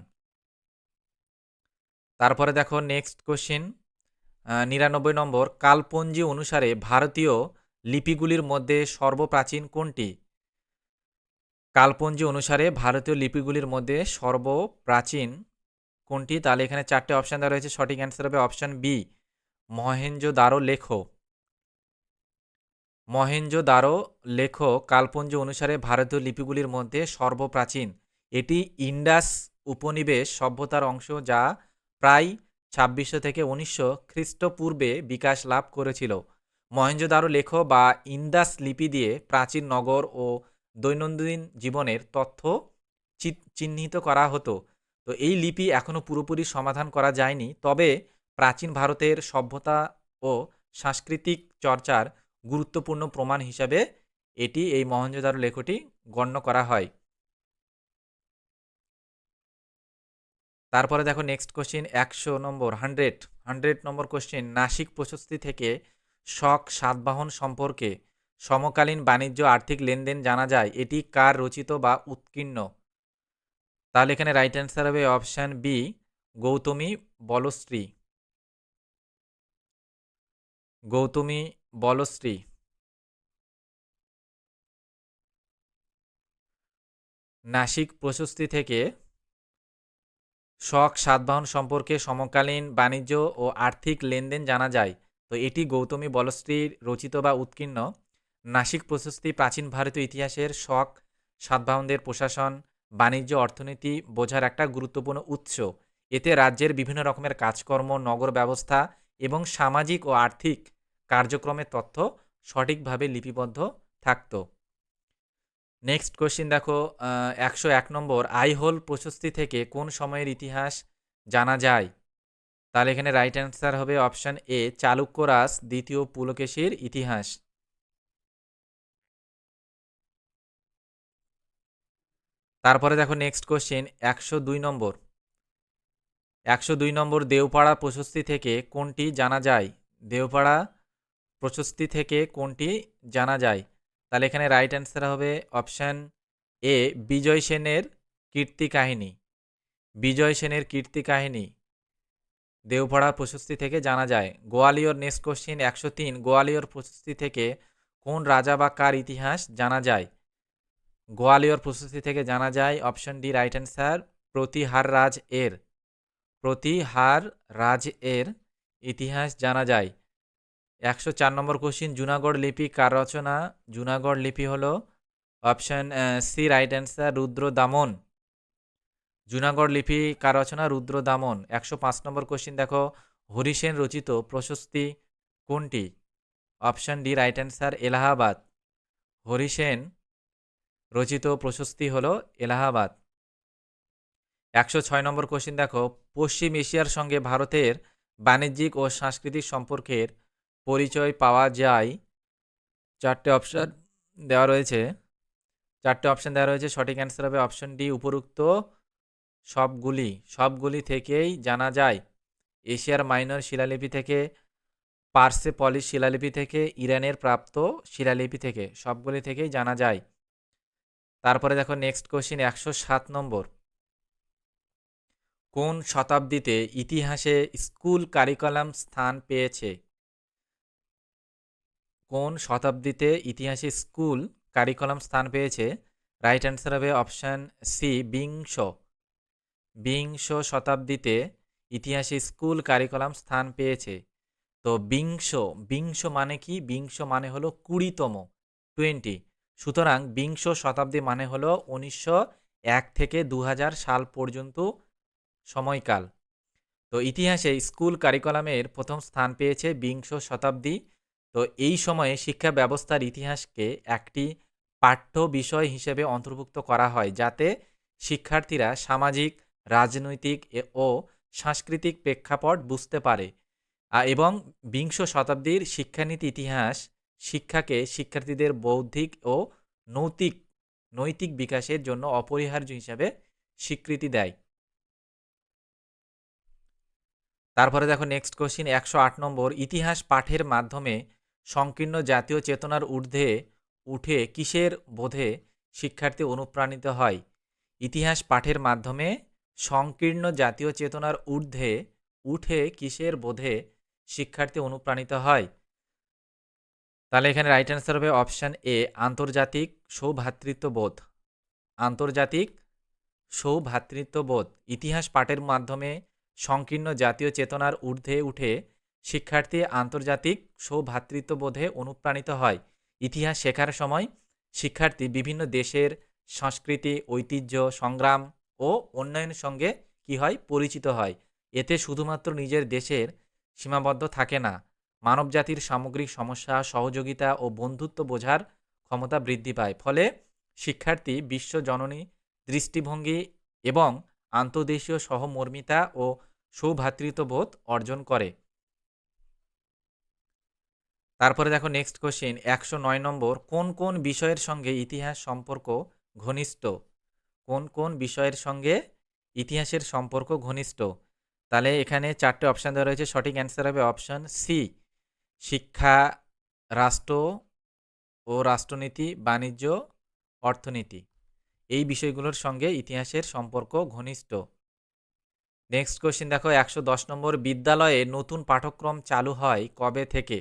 তারপরে দেখো নেক্সট কোশ্চিন ৯৯ নম্বর, কালপঞ্জি অনুসারে ভারতীয় লিপিগুলির মধ্যে সর্বপ্রাচীন কোনটি? কালপঞ্জি অনুসারে ভারতীয় লিপিগুলির মধ্যে সর্বপ্রাচীন কোনটি? তাহলে এখানে 4টে অপশান দেওয়া রয়েছে, সঠিক অ্যান্সার হবে অপশান বি, মহেঞ্জোদারো লেখো। মহেঞ্জোদারো লেখো কালপঞ্জি অনুসারে ভারতীয় লিপিগুলির মধ্যে সর্বপ্রাচীন। এটি ইন্ডাস উপনিবেশ সভ্যতার অংশ, যা প্রায় 2600 থেকে 1900 খ্রিস্টপূর্বে বিকাশ লাভ করেছিল। মহেঞ্জোদারো লেখো বা ইন্দাস লিপি দিয়ে প্রাচীন নগর ও দৈনন্দিন জীবনের তথ্য চিহ্নিত করা হতো। তো এই লিপি এখনও পুরোপুরি সমাধান করা যায়নি, তবে প্রাচীন ভারতের সভ্যতা ও সাংস্কৃতিক চর্চার গুরুত্বপূর্ণ প্রমাণ হিসাবে এই মহেঞ্জোদারো লেখটি গণ্য করা হয়। তারপরে দেখো নেক্সট কোশ্চিন 100 নম্বর 100 নম্বর কোশ্চিন, নাসিক প্রশস্তি থেকে শক সাতবাহন সম্পর্কে সমকালীন বাণিজ্য আর্থিক লেনদেন জানা যায়, এটি কার রচিত বা উৎকীর্ণ? তাহলে এখানে রাইট অ্যান্সার হবে অপশান বি, গৌতমী বলশ্রী। গৌতমী বলশ্রী। নাসিক প্রশস্তি থেকে শক সাতবাহন সম্পর্কে সমকালীন বাণিজ্য ও আর্থিক লেনদেন জানা যায়, তো এটি গৌতমী বলশ্রীর রচিত বা উৎকীর্ণ। নাসিক প্রশস্তি প্রাচীন ভারতীয় ইতিহাসের শক সাতবাহনদের প্রশাসন, বাণিজ্য, অর্থনীতি বোঝার একটা গুরুত্বপূর্ণ উৎস। এতে রাজ্যের বিভিন্ন রকমের কাজকর্ম, নগর ব্যবস্থা এবং সামাজিক ও আর্থিক কার্যক্রমের তথ্য সঠিকভাবে লিপিবদ্ধ থাকত। নেক্সট কোশ্চিন দেখো 101 নম্বর, আইহোল প্রশস্তি থেকে কোন সময়ের ইতিহাস জানা যায়? তাহলে এখানে রাইট অ্যান্সার হবে অপশান এ, চালুক্য রাজ দ্বিতীয় পুলকেশীর ইতিহাস। তারপরে দেখো নেক্সট কোশ্চিন 102 নম্বর 102 নম্বর, দেওপাড়া প্রশস্তি থেকে কোনটি জানা যায়? দেওপাড়া প্রশস্তি থেকে কোনটি জানা যায়? তাহলে এখানে রাইট অ্যান্সার হবে অপশান এ, বিজয় সেনের কীর্তি কাহিনী। বিজয় সেনের কীর্তি কাহিনী দেওপাড়া প্রশস্তি থেকে জানা যায়। গোয়ালিয়র নেক্সট কোশ্চিন 103, গোয়ালিয়র প্রশস্তি থেকে কোন রাজা বা কার ইতিহাস জানা যায়? গোয়ালিয়র প্রশস্তি থেকে জানা যায় option D, right answer, Pratihara রাজ এর। প্রতিহার রাজ এর ইতিহাস জানা যায়। 104 নম্বর কোশ্চিন, জুনাগড় লিপি কার রচনা? জুনাগড় লিপি হলো অপশন সি, রাইট অ্যান্সার, রুদ্র দামন। জুনাগড় লিপি কার রচনা? রুদ্র দামন। 105 নম্বর কোশ্চিন দেখো, হরিসেন রচিত প্রশস্তি কোনটি? Option D, right answer, Allahabad. Harisena রচিত প্রশস্তি হলো এলাহাবাদ। 106 নম্বর কোশ্চিন দেখো, পশ্চিম এশিয়ার সঙ্গে ভারতের বাণিজ্যিক ও সাংস্কৃতিক সম্পর্কের পরিচয় পাওয়া যায়। চারটে অপশন দেওয়া রয়েছে, সঠিক অ্যান্সার হবে অপশন ডি, উপরোক্ত সবগুলি থেকেই জানা যায়। এশিয়ার মাইনর শিলালিপি থেকে, পার্সেপলিস শিলালিপি থেকে, ইরানের প্রাপ্ত শিলালিপি থেকে, সবগুলি থেকেই জানা যায়। তারপরে দেখো নেক্সট কোশ্চিন 107 নম্বর, কোন শতাব্দীতে ইতিহাসে স্কুল কারিকুলাম স্থান পেয়েছে? কোন শতাব্দীতে ইতিহাসে স্কুল কারিকুলাম স্থান পেয়েছে? রাইট অ্যান্সার হবে অপশান সি, বিংশ শতাব্দীতে ইতিহাসে স্কুল কারিকুলাম স্থান পেয়েছে। তো বিংশ মানে কি? বিংশ মানে হলো 20তম, 20। সুতরাং বিংশ শতাব্দী মানে হলো 1901 থেকে 2000 সাল পর্যন্ত সময়কাল। তো ইতিহাসে স্কুল কারিকুলামের প্রথম স্থান পেয়েছে বিংশ শতাব্দী। তো এই সময়ে শিক্ষা ব্যবস্থার ইতিহাসকে একটি পাঠ্য বিষয় হিসেবে অন্তর্ভুক্ত করা হয়, যাতে শিক্ষার্থীরা সামাজিক, রাজনৈতিক ও সাংস্কৃতিক প্রেক্ষাপট বুঝতে পারে। এবং বিংশ শতাব্দীর শিক্ষানীতি ইতিহাস শিক্ষাকে শিক্ষার্থীদের বৌদ্ধিক ও নৈতিক বিকাশের জন্য অপরিহার্য হিসাবে স্বীকৃতি দেয়। তারপরে দেখো নেক্সট কোশ্চিন 108 নম্বর, ইতিহাস পাঠের মাধ্যমে সংকীর্ণ জাতীয় চেতনার ঊর্ধ্বে উঠে কিসের বোধে শিক্ষার্থী অনুপ্রাণিত হয়? ইতিহাস পাঠের মাধ্যমে সংকীর্ণ জাতীয় চেতনার ঊর্ধ্বে উঠে কিসের বোধে শিক্ষার্থী অনুপ্রাণিত হয়? তাহলে এখানে রাইট অ্যান্সার হবে অপশান এ, আন্তর্জাতিক সৌভ্রাতৃত্ববোধ। আন্তর্জাতিক সৌভ্রাতৃত্ববোধ। ইতিহাস পাঠের মাধ্যমে সংকীর্ণ জাতীয় চেতনার ঊর্ধ্বে উঠে শিক্ষার্থী আন্তর্জাতিক সৌভ্রাতৃত্ববোধে অনুপ্রাণিত হয়। ইতিহাস শেখার সময় শিক্ষার্থী বিভিন্ন দেশের সংস্কৃতি, ঐতিহ্য, সংগ্রাম ও উন্নয়নের সঙ্গে কি হয়? পরিচিত হয়। এতে শুধুমাত্র নিজের দেশের সীমাবদ্ধ থাকে না, মানবজাতির সামগ্রিক সমস্যা, সহযোগিতা ও বন্ধুত্ব বোঝার ক্ষমতা বৃদ্ধি পায়। ফলে শিক্ষার্থী বিশ্বজননী দৃষ্টিভঙ্গি এবং আন্তর্দেশীয় সহমর্মিতা ও সৌভ্রাতৃত্ববোধ অর্জন করে। তারপরে দেখো নেক্সট কোশ্চেন ১০৯ নম্বর, কোন কোন বিষয়ের সঙ্গে ইতিহাস সম্পর্ক ঘনিষ্ঠ? কোন কোন বিষয়ের সঙ্গে ইতিহাসের সম্পর্ক ঘনিষ্ঠ? তাহলে এখানে 4টে অপশান দেওয়া রয়েছে, সঠিক অ্যান্সার হবে অপশান সি, শিক্ষা, রাষ্ট্র ও রাষ্ট্রনীতি, বাণিজ্য, অর্থনীতি। এই বিষয়গুলোর সঙ্গে ইতিহাসের সম্পর্ক ঘনিষ্ঠ। নেক্সট কোশ্চেন দেখো ১১০ নম্বর, বিদ্যালয়ে নতুন পাঠ্যক্রম চালু হয় কবে থেকে?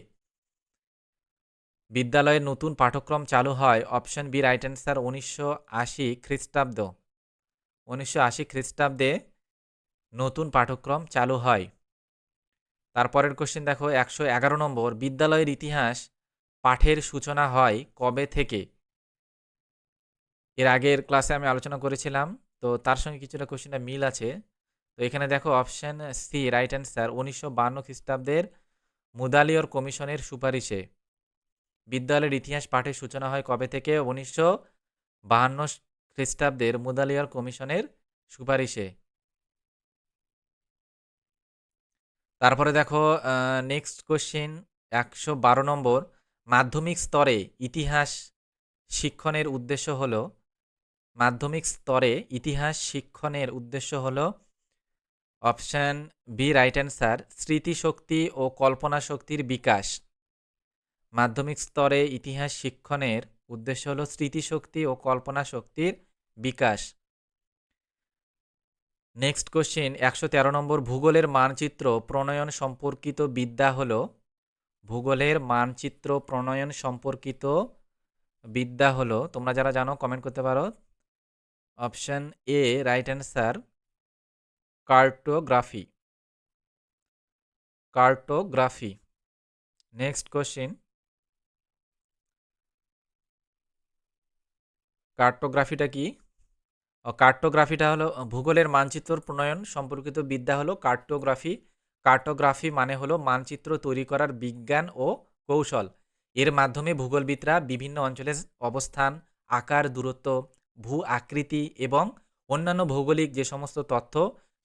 বিদ্যালয়ে নতুন পাঠ্যক্রম চালু হয় অপশন বি রাইট অ্যান্সার ১৯৮০ খ্রিস্টাব্দ। ১৯৮০ খ্রিস্টাব্দে নতুন পাঠ্যক্রম চালু হয়। তারপরের কোশ্চেন দেখো ১১১ নম্বর, বিদ্যালয়ের ইতিহাস পাঠের সূচনা হয় কবে থেকে? এর আগের ক্লাসে আমি আলোচনা করেছিলাম, তো তার সঙ্গে কিছুটা কোশ্চেনটা মিল আছে। তো এখানে দেখো অপশন সি রাইট অ্যান্সার ১৯৫২ খ্রিস্টাব্দের মুদালিয়র কমিশনের সুপারিশে বিদ্যালয়ের ইতিহাস পাঠের সূচনা হয় কবে থেকে? ১৯৫২ খ্রিস্টাব্দের মুদালিয়র কমিশনের সুপারিশে। তারপরে দেখো নেক্সট কোশ্চেন ১১২ নম্বর, মাধ্যমিক স্তরে ইতিহাস শিক্ষণের উদ্দেশ্য হলো, মাধ্যমিক স্তরে ইতিহাস শিক্ষণের উদ্দেশ্য হলো অপশান বি রাইট অ্যান্সার স্মৃতিশক্তি ও কল্পনা শক্তির বিকাশ। মাধ্যমিক স্তরে ইতিহাস শিক্ষণের উদ্দেশ্য হলো স্মৃতিশক্তি ও কল্পনা শক্তির বিকাশ। নেক্সট কোশ্চেন ১১৩ নম্বর, ভূগোলের মানচিত্র প্রণয়ন সম্পর্কিত বিদ্যা হলো, ভূগোলের মানচিত্র প্রণয়ন সম্পর্কিত বিদ্যা হলো, তোমরা যারা জানো কমেন্ট করতে পারো। Option A right answer cartography. Cartography. Next question, কার্টোগ্রাফিটা কি? কার্টোগ্রাফিটা হলো ভূগোলের মানচিত্র প্রণয়ন সম্পর্কিত বিদ্যা হলো কার্টোগ্রাফি। কার্টোগ্রাফি মানে হলো মানচিত্র তৈরি করার বিজ্ঞান ও কৌশল। এর মাধ্যমে ভূগোলবিদরা বিভিন্ন অঞ্চলের অবস্থান, আকার, দূরত্ব, ভূ আকৃতি এবং অন্যান্য ভৌগোলিক যে সমস্ত তথ্য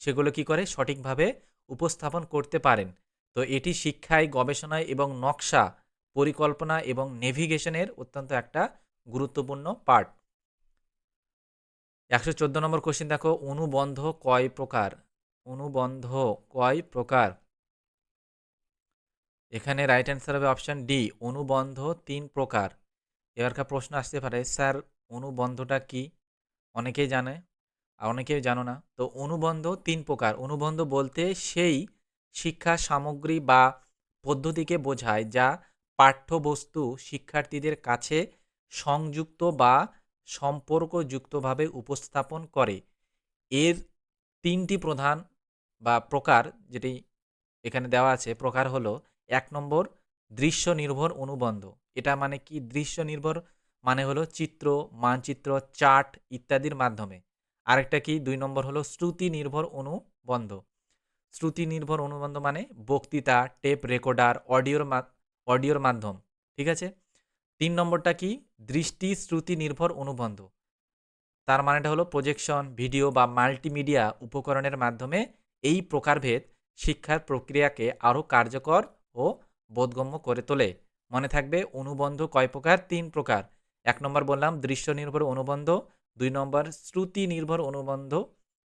সেগুলো কি করে সঠিকভাবে উপস্থাপন করতে পারেন। তো এটি শিক্ষায়, গবেষণায় এবং নকশা, পরিকল্পনা এবং নেভিগেশনের অত্যন্ত একটা গুরুত্বপূর্ণ পার্ট। ১১৪ নম্বর কোশ্চেন দেখো, অনুবন্ধ কয় প্রকার? অনুবন্ধ কয় প্রকার? এখানে রাইট অ্যান্সার হবে অপশান ডি, অনুবন্ধ ৩ প্রকার। এবারকার প্রশ্ন আসতে পারে, স্যার অনুবন্ধটা কি? অনেকেই জানে আর অনেকেই জানো না। তো অনুবন্ধ ৩ প্রকার। অনুবন্ধ বলতে সেই শিক্ষা সামগ্রী বা পদ্ধতিকে বোঝায় যা পাঠ্যবস্তু শিক্ষার্থীদের কাছে সংযুক্ত বা সম্পর্কযুক্তভাবে উপস্থাপন করে। এর ৩টি প্রধান বা প্রকার যেটি এখানে দেওয়া আছে প্রকার হলো, ১ নম্বর দৃশ্য নির্ভর অনুবন্ধ। এটা মানে কি? দৃশ্য নির্ভর মানে হলো চিত্র, মানচিত্র, চার্ট ইত্যাদির মাধ্যমে। আরেকটা কি? ২ নম্বর হলো শ্রুতি নির্ভর অনুবন্ধ। শ্রুতি নির্ভর অনুবন্ধ মানে বক্তৃতা, টেপ রেকর্ডার, অডিওর মাধ্যম। ঠিক আছে? ৩ নম্বরটা কি? দৃষ্টি শ্রুতি নির্ভর অনুবন্ধ। তার মানেটা হলো প্রজেকশন, ভিডিও বা মাল্টিমিডিয়া উপকরণের মাধ্যমে এই প্রকারভেদ শিক্ষার প্রক্রিয়াকে আরও কার্যকর ও বোধগম্য করে তোলে। মনে থাকবে অনুবন্ধ কয় প্রকার? ৩ প্রকার। ১ নম্বর বললাম দৃশ্য নির্ভর অনুবন্ধ, ২ নম্বর শ্রুতি নির্ভর অনুবন্ধ,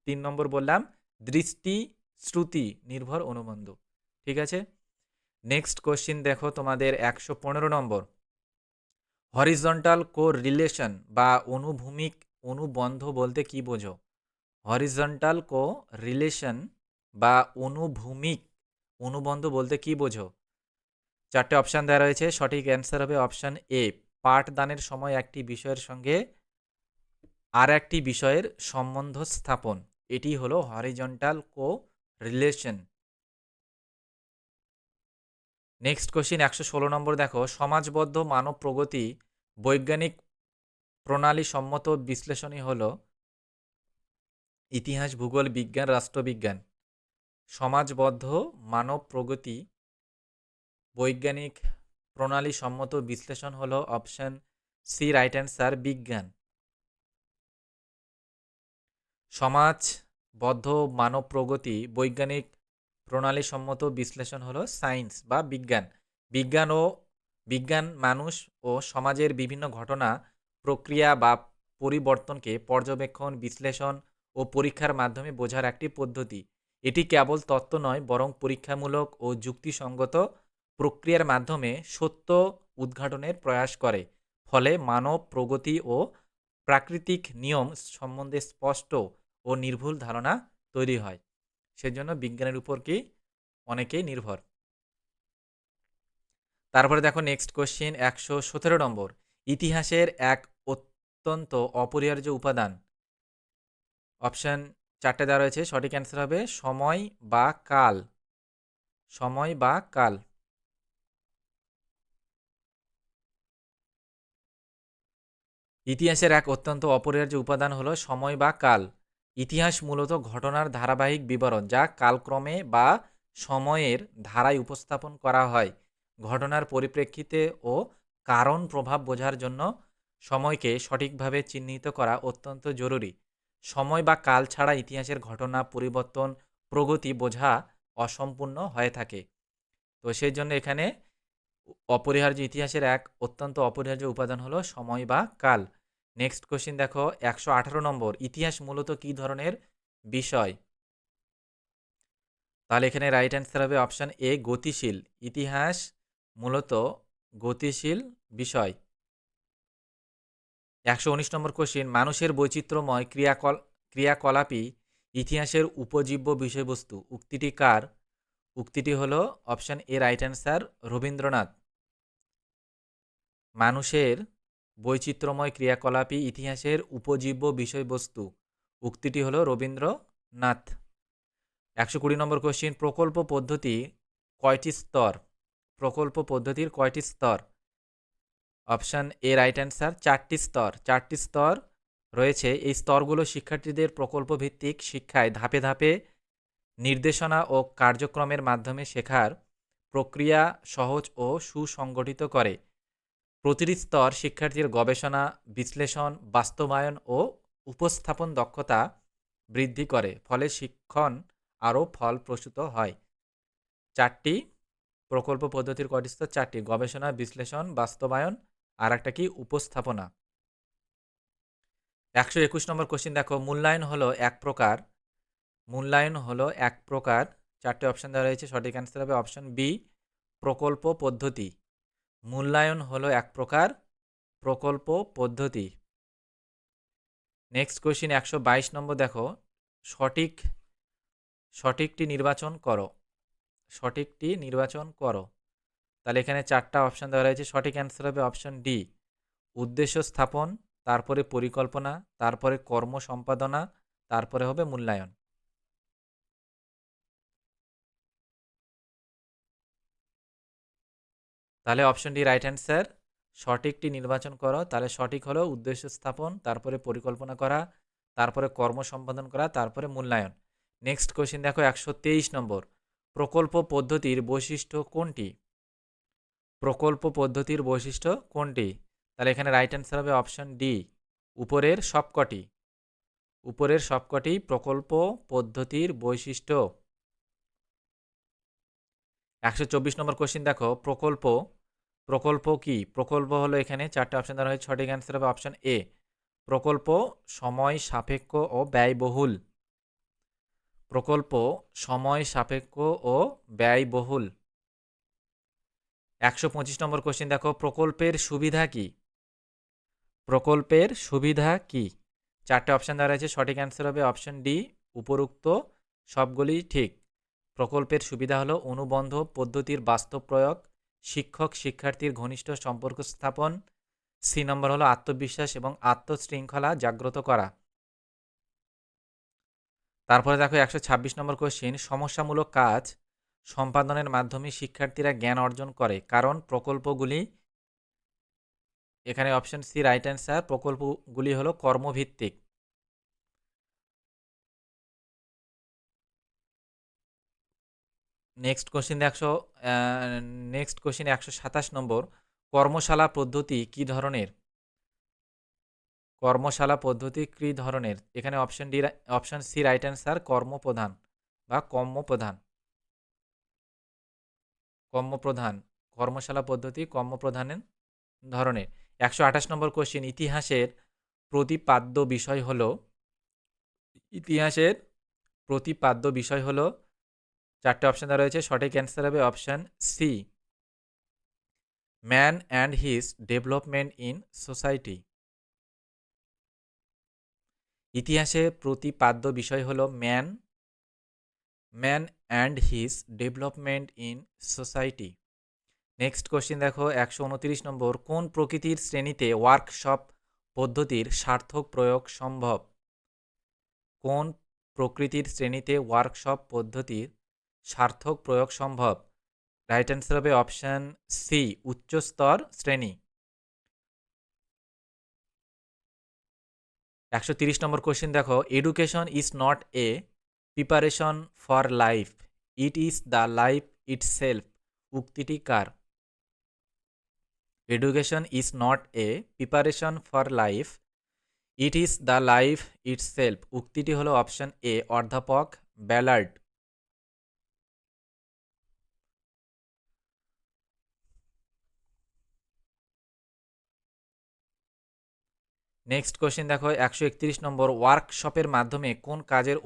৩ নম্বর বললাম দৃষ্টি শ্রুতি নির্ভর অনুবন্ধ। ঠিক আছে? নেক্সট কোশ্চিন দেখো তোমাদের 115 নম্বর। হরিজন্টাল কোরিলেশন বা অনুভূমিক অনুবন্ধ বলতে কি বোঝো? হরিজন্টাল কোরিলেশন বা অনুভূমিক অনুবন্ধ বলতে কি বোঝো? চারটে অপশান দেওয়া রয়েছে, সঠিক অ্যান্সার হবে অপশান এ। পাঠদানের সময় একটি বিষয়ের সঙ্গে আর একটি বিষয়ের সম্বন্ধ স্থাপন, এটি হলো হরিজন্টাল কোরিলেশন। নেক্সট কোশ্চিন 116 নম্বর দেখো। সমাজবদ্ধ মানব প্রগতি বৈজ্ঞানিক প্রণালী সম্মত বিশ্লেষণই হলো ইতিহাস, ভূগোল, বিজ্ঞান, রাষ্ট্রবিজ্ঞান। সমাজবদ্ধ মানব প্রগতি বৈজ্ঞানিক প্রণালী সম্মত বিশ্লেষণ হলো অপশন সি, রাইট অ্যান্সার, বিজ্ঞান। সমাজবদ্ধ মানব প্রগতি বৈজ্ঞানিক প্রণালী সম্মত বিশ্লেষণ হলো সায়েন্স বা বিজ্ঞান। বিজ্ঞান মানুষ ও সমাজের বিভিন্ন ঘটনা, প্রক্রিয়া বা পরিবর্তনকে পর্যবেক্ষণ, বিশ্লেষণ ও পরীক্ষার মাধ্যমে বোঝার একটি পদ্ধতি। এটি কেবল তত্ত্ব নয়, বরং পরীক্ষামূলক ও যুক্তিসঙ্গত প্রক্রিয়ার মাধ্যমে সত্য উদ্ঘাটনের প্রয়াস করে। ফলে মানব প্রগতি ও প্রাকৃতিক নিয়ম সম্বন্ধে স্পষ্ট ও নির্ভুল ধারণা তৈরি হয়। সেজন্য বিজ্ঞানের উপর কি অনেকেই নির্ভর। তারপরে দেখো নেক্সট কোশ্চিন 117 নম্বর। ইতিহাসের এক অত্যন্ত অপরিহার্য উপাদান। অপশান চারটে দেওয়া রয়েছে, সঠিক অ্যান্সার হবে সময় বা কাল। সময় বা কাল। ইতিহাসের এক অত্যন্ত অপরিহার্য উপাদান হলো সময় বা কাল। ইতিহাস মূলত ঘটনার ধারাবাহিক বিবরণ, যা কালক্রমে বা সময়ের ধারায় উপস্থাপন করা হয়। ঘটনার পরিপ্রেক্ষিতে ও কারণ প্রভাব বোঝার জন্য সময়কে সঠিকভাবে চিহ্নিত করা অত্যন্ত জরুরি। সময় বা কাল ছাড়া ইতিহাসের ঘটনা, পরিবর্তন, প্রগতি বোঝা অসম্পূর্ণ হয়ে থাকে। তো সেই জন্য এখানে অপরিহার্য ইতিহাসের এক অত্যন্ত অপরিহার্য উপাদান হলো সময় বা কাল। নেক্সট কোশ্চিন দেখো 118 নম্বর। ইতিহাস মূলত কি ধরনের বিষয়? তাহলে এখানে রাইট অ্যান্সার হবে অপশান এ, গতিশীল। ইতিহাস মূলত গতিশীল বিষয়। 119 নম্বর কোশ্চিন। মানুষের বৈচিত্র্যময় ক্রিয়াকলাপই ইতিহাসের উপজীব্য বিষয়বস্তু, উক্তিটি কার? উক্তিটি হলো option A, right answer, Rabindranath. মানুষের বৈচিত্র্যময় ক্রিয়াকলাপই ইতিহাসের উপজীব্য বিষয়বস্তু, উক্তিটি হলো রবীন্দ্রনাথ। 120 নম্বর কোশ্চিন। প্রকল্প পদ্ধতি কয়টি স্তর? প্রকল্প পদ্ধতির কয়টি স্তর? অপশান এ, রাইট অ্যান্সার, চারটি স্তর। চারটি স্তর রয়েছে। এই স্তরগুলো শিক্ষার্থীদের প্রকল্প ভিত্তিক শিক্ষায় ধাপে ধাপে নির্দেশনা ও কার্যক্রমের মাধ্যমে শেখার প্রক্রিয়া সহজ ও সুসংগঠিত করে। প্রতিটি স্তর শিক্ষার্থীর গবেষণা, বিশ্লেষণ, বাস্তবায়ন ও উপস্থাপন দক্ষতা বৃদ্ধি করে, ফলে শিক্ষণ আরও ফলপ্রসূ হয়। চারটি প্রকল্প পদ্ধতির কয়টি স্তর? চারটি। গবেষণা, বিশ্লেষণ, বাস্তবায়ন, আর একটা কি? উপস্থাপনা। 121 নম্বর কোশ্চিন দেখো। মূল্যায়ন হলো এক প্রকার। মূল্যায়ন হলো এক প্রকার। চারটে অপশান দেওয়া রয়েছে, সঠিক অ্যান্সার হবে অপশান বি, প্রকল্প পদ্ধতি। মূল্যায়ন হলো এক প্রকার প্রকল্প পদ্ধতি। নেক্সট কোশ্চিন 122 নম্বর দেখো। সঠিকটি নির্বাচন করো। সঠিকটি নির্বাচন করো। তাহলে এখানে চারটা অপশান দেওয়া রয়েছে, সঠিক অ্যান্সার হবে অপশান ডি, উদ্দেশ্য স্থাপন, তারপরে পরিকল্পনা, তারপরে কর্ম সম্পাদনা, তারপরে হবে মূল্যায়ন। তাহলে অপশন ডি রাইট অ্যান্সার, সঠিকটি নির্বাচন করো। তাহলে সঠিক হলো উদ্দেশ্য স্থাপন, তারপরে পরিকল্পনা করা, তারপরে কর্ম সম্পাদন করা, তারপরে মূল্যায়ন। নেক্সট কোশ্চিন দেখো 123 নম্বর। প্রকল্প পদ্ধতির বৈশিষ্ট্য কোনটি? প্রকল্প পদ্ধতির বৈশিষ্ট্য কোনটি? তাহলে এখানে রাইট অ্যান্সার হবে অপশন ডি, উপরের সবকটি। উপরের সবকটি প্রকল্প পদ্ধতির বৈশিষ্ট্য। 124 নম্বর কোশ্চিন দেখো। প্রকল্প কি? প্রকল্প হলো, এখানে চারটে অপশন দেওয়া হয়েছে, সঠিক অ্যান্সার হবে অপশন এ, প্রকল্প সময় সাপেক্ষ ও ব্যয়বহুল। প্রকল্প সময় সাপেক্ষ ও ব্যয়বহুল। 125 নম্বর কোশ্চেন দেখো, প্রকল্পের সুবিধা কি? প্রকল্পের সুবিধা কি? 4টে অপশন দেওয়া রয়েছে, সঠিক অ্যান্সার হবে অপশন ডি, উপরোক্ত সবগুলি ঠিক। প্রকল্পের সুবিধা হলো অনুবন্ধ পদ্ধতির বাস্তব প্রয়োগ, শিক্ষক শিক্ষার্থীর ঘনিষ্ঠ সম্পর্ক স্থাপন, সি নম্বর হলো আত্মবিশ্বাস এবং আত্মশৃঙ্খলা জাগ্রত করা। তারপরে দেখো 126 নম্বর কোশ্চেন, সমস্যামূলক কাজ সম্পাদনের মাধ্যমে শিক্ষার্থীরা জ্ঞান অর্জন করে, কারণ প্রকল্পগুলি, এখানে অপশন সি রাইট অ্যান্সার, প্রকল্পগুলি হলো কর্মভিত্তিক। নেক্সট কোশ্চেন দেখো, নেক্সট কোশ্চেন 127 নম্বর, কর্মশালা পদ্ধতি কি ধরনের? কর্মশালা পদ্ধতি কি ধরনের? এখানে option D, option C right answer, কর্মপ্রধান বা কর্মপ্রধান। কর্মপ্রধান, কর্মশালা পদ্ধতি কর্মপ্রধানের ধরনের। 128 নম্বর কোশ্চেন, ইতিহাসের প্রতিপাদ্য বিষয় হলো, ইতিহাসের প্রতিপাদ্য বিষয় হলো, 4টে অপশন দেওয়া রয়েছে, সঠিক অ্যান্সার হবে option C, man and his development in society. ইতিহাসে প্রতিপাদ্য বিষয় হলো man and his development in society. Next question দেখো 129 নম্বর, কোন প্রকৃতির শ্রেণীতে ওয়ার্কশপ পদ্ধতির সার্থক প্রয়োগ সম্ভব? কোন প্রকৃতির শ্রেণীতে ওয়ার্কশপ পদ্ধতির সার্থক প্রয়োগ সম্ভব? রাইট অ্যান্সার হবে অপশন সি, উচ্চস্তর শ্রেণী। 130 নম্বর কোশ্চেন দেখো, education is not a preparation for life, it is the life itself, উক্তিটি কার? Education is not a preparation for life, it is the life itself, উক্তিটি হলো অপশন এ, অধ্যাপক ballad. Next question দেখো 131 নম্বর, ওয়ার্কশপের মাধ্যমে কোন কাজের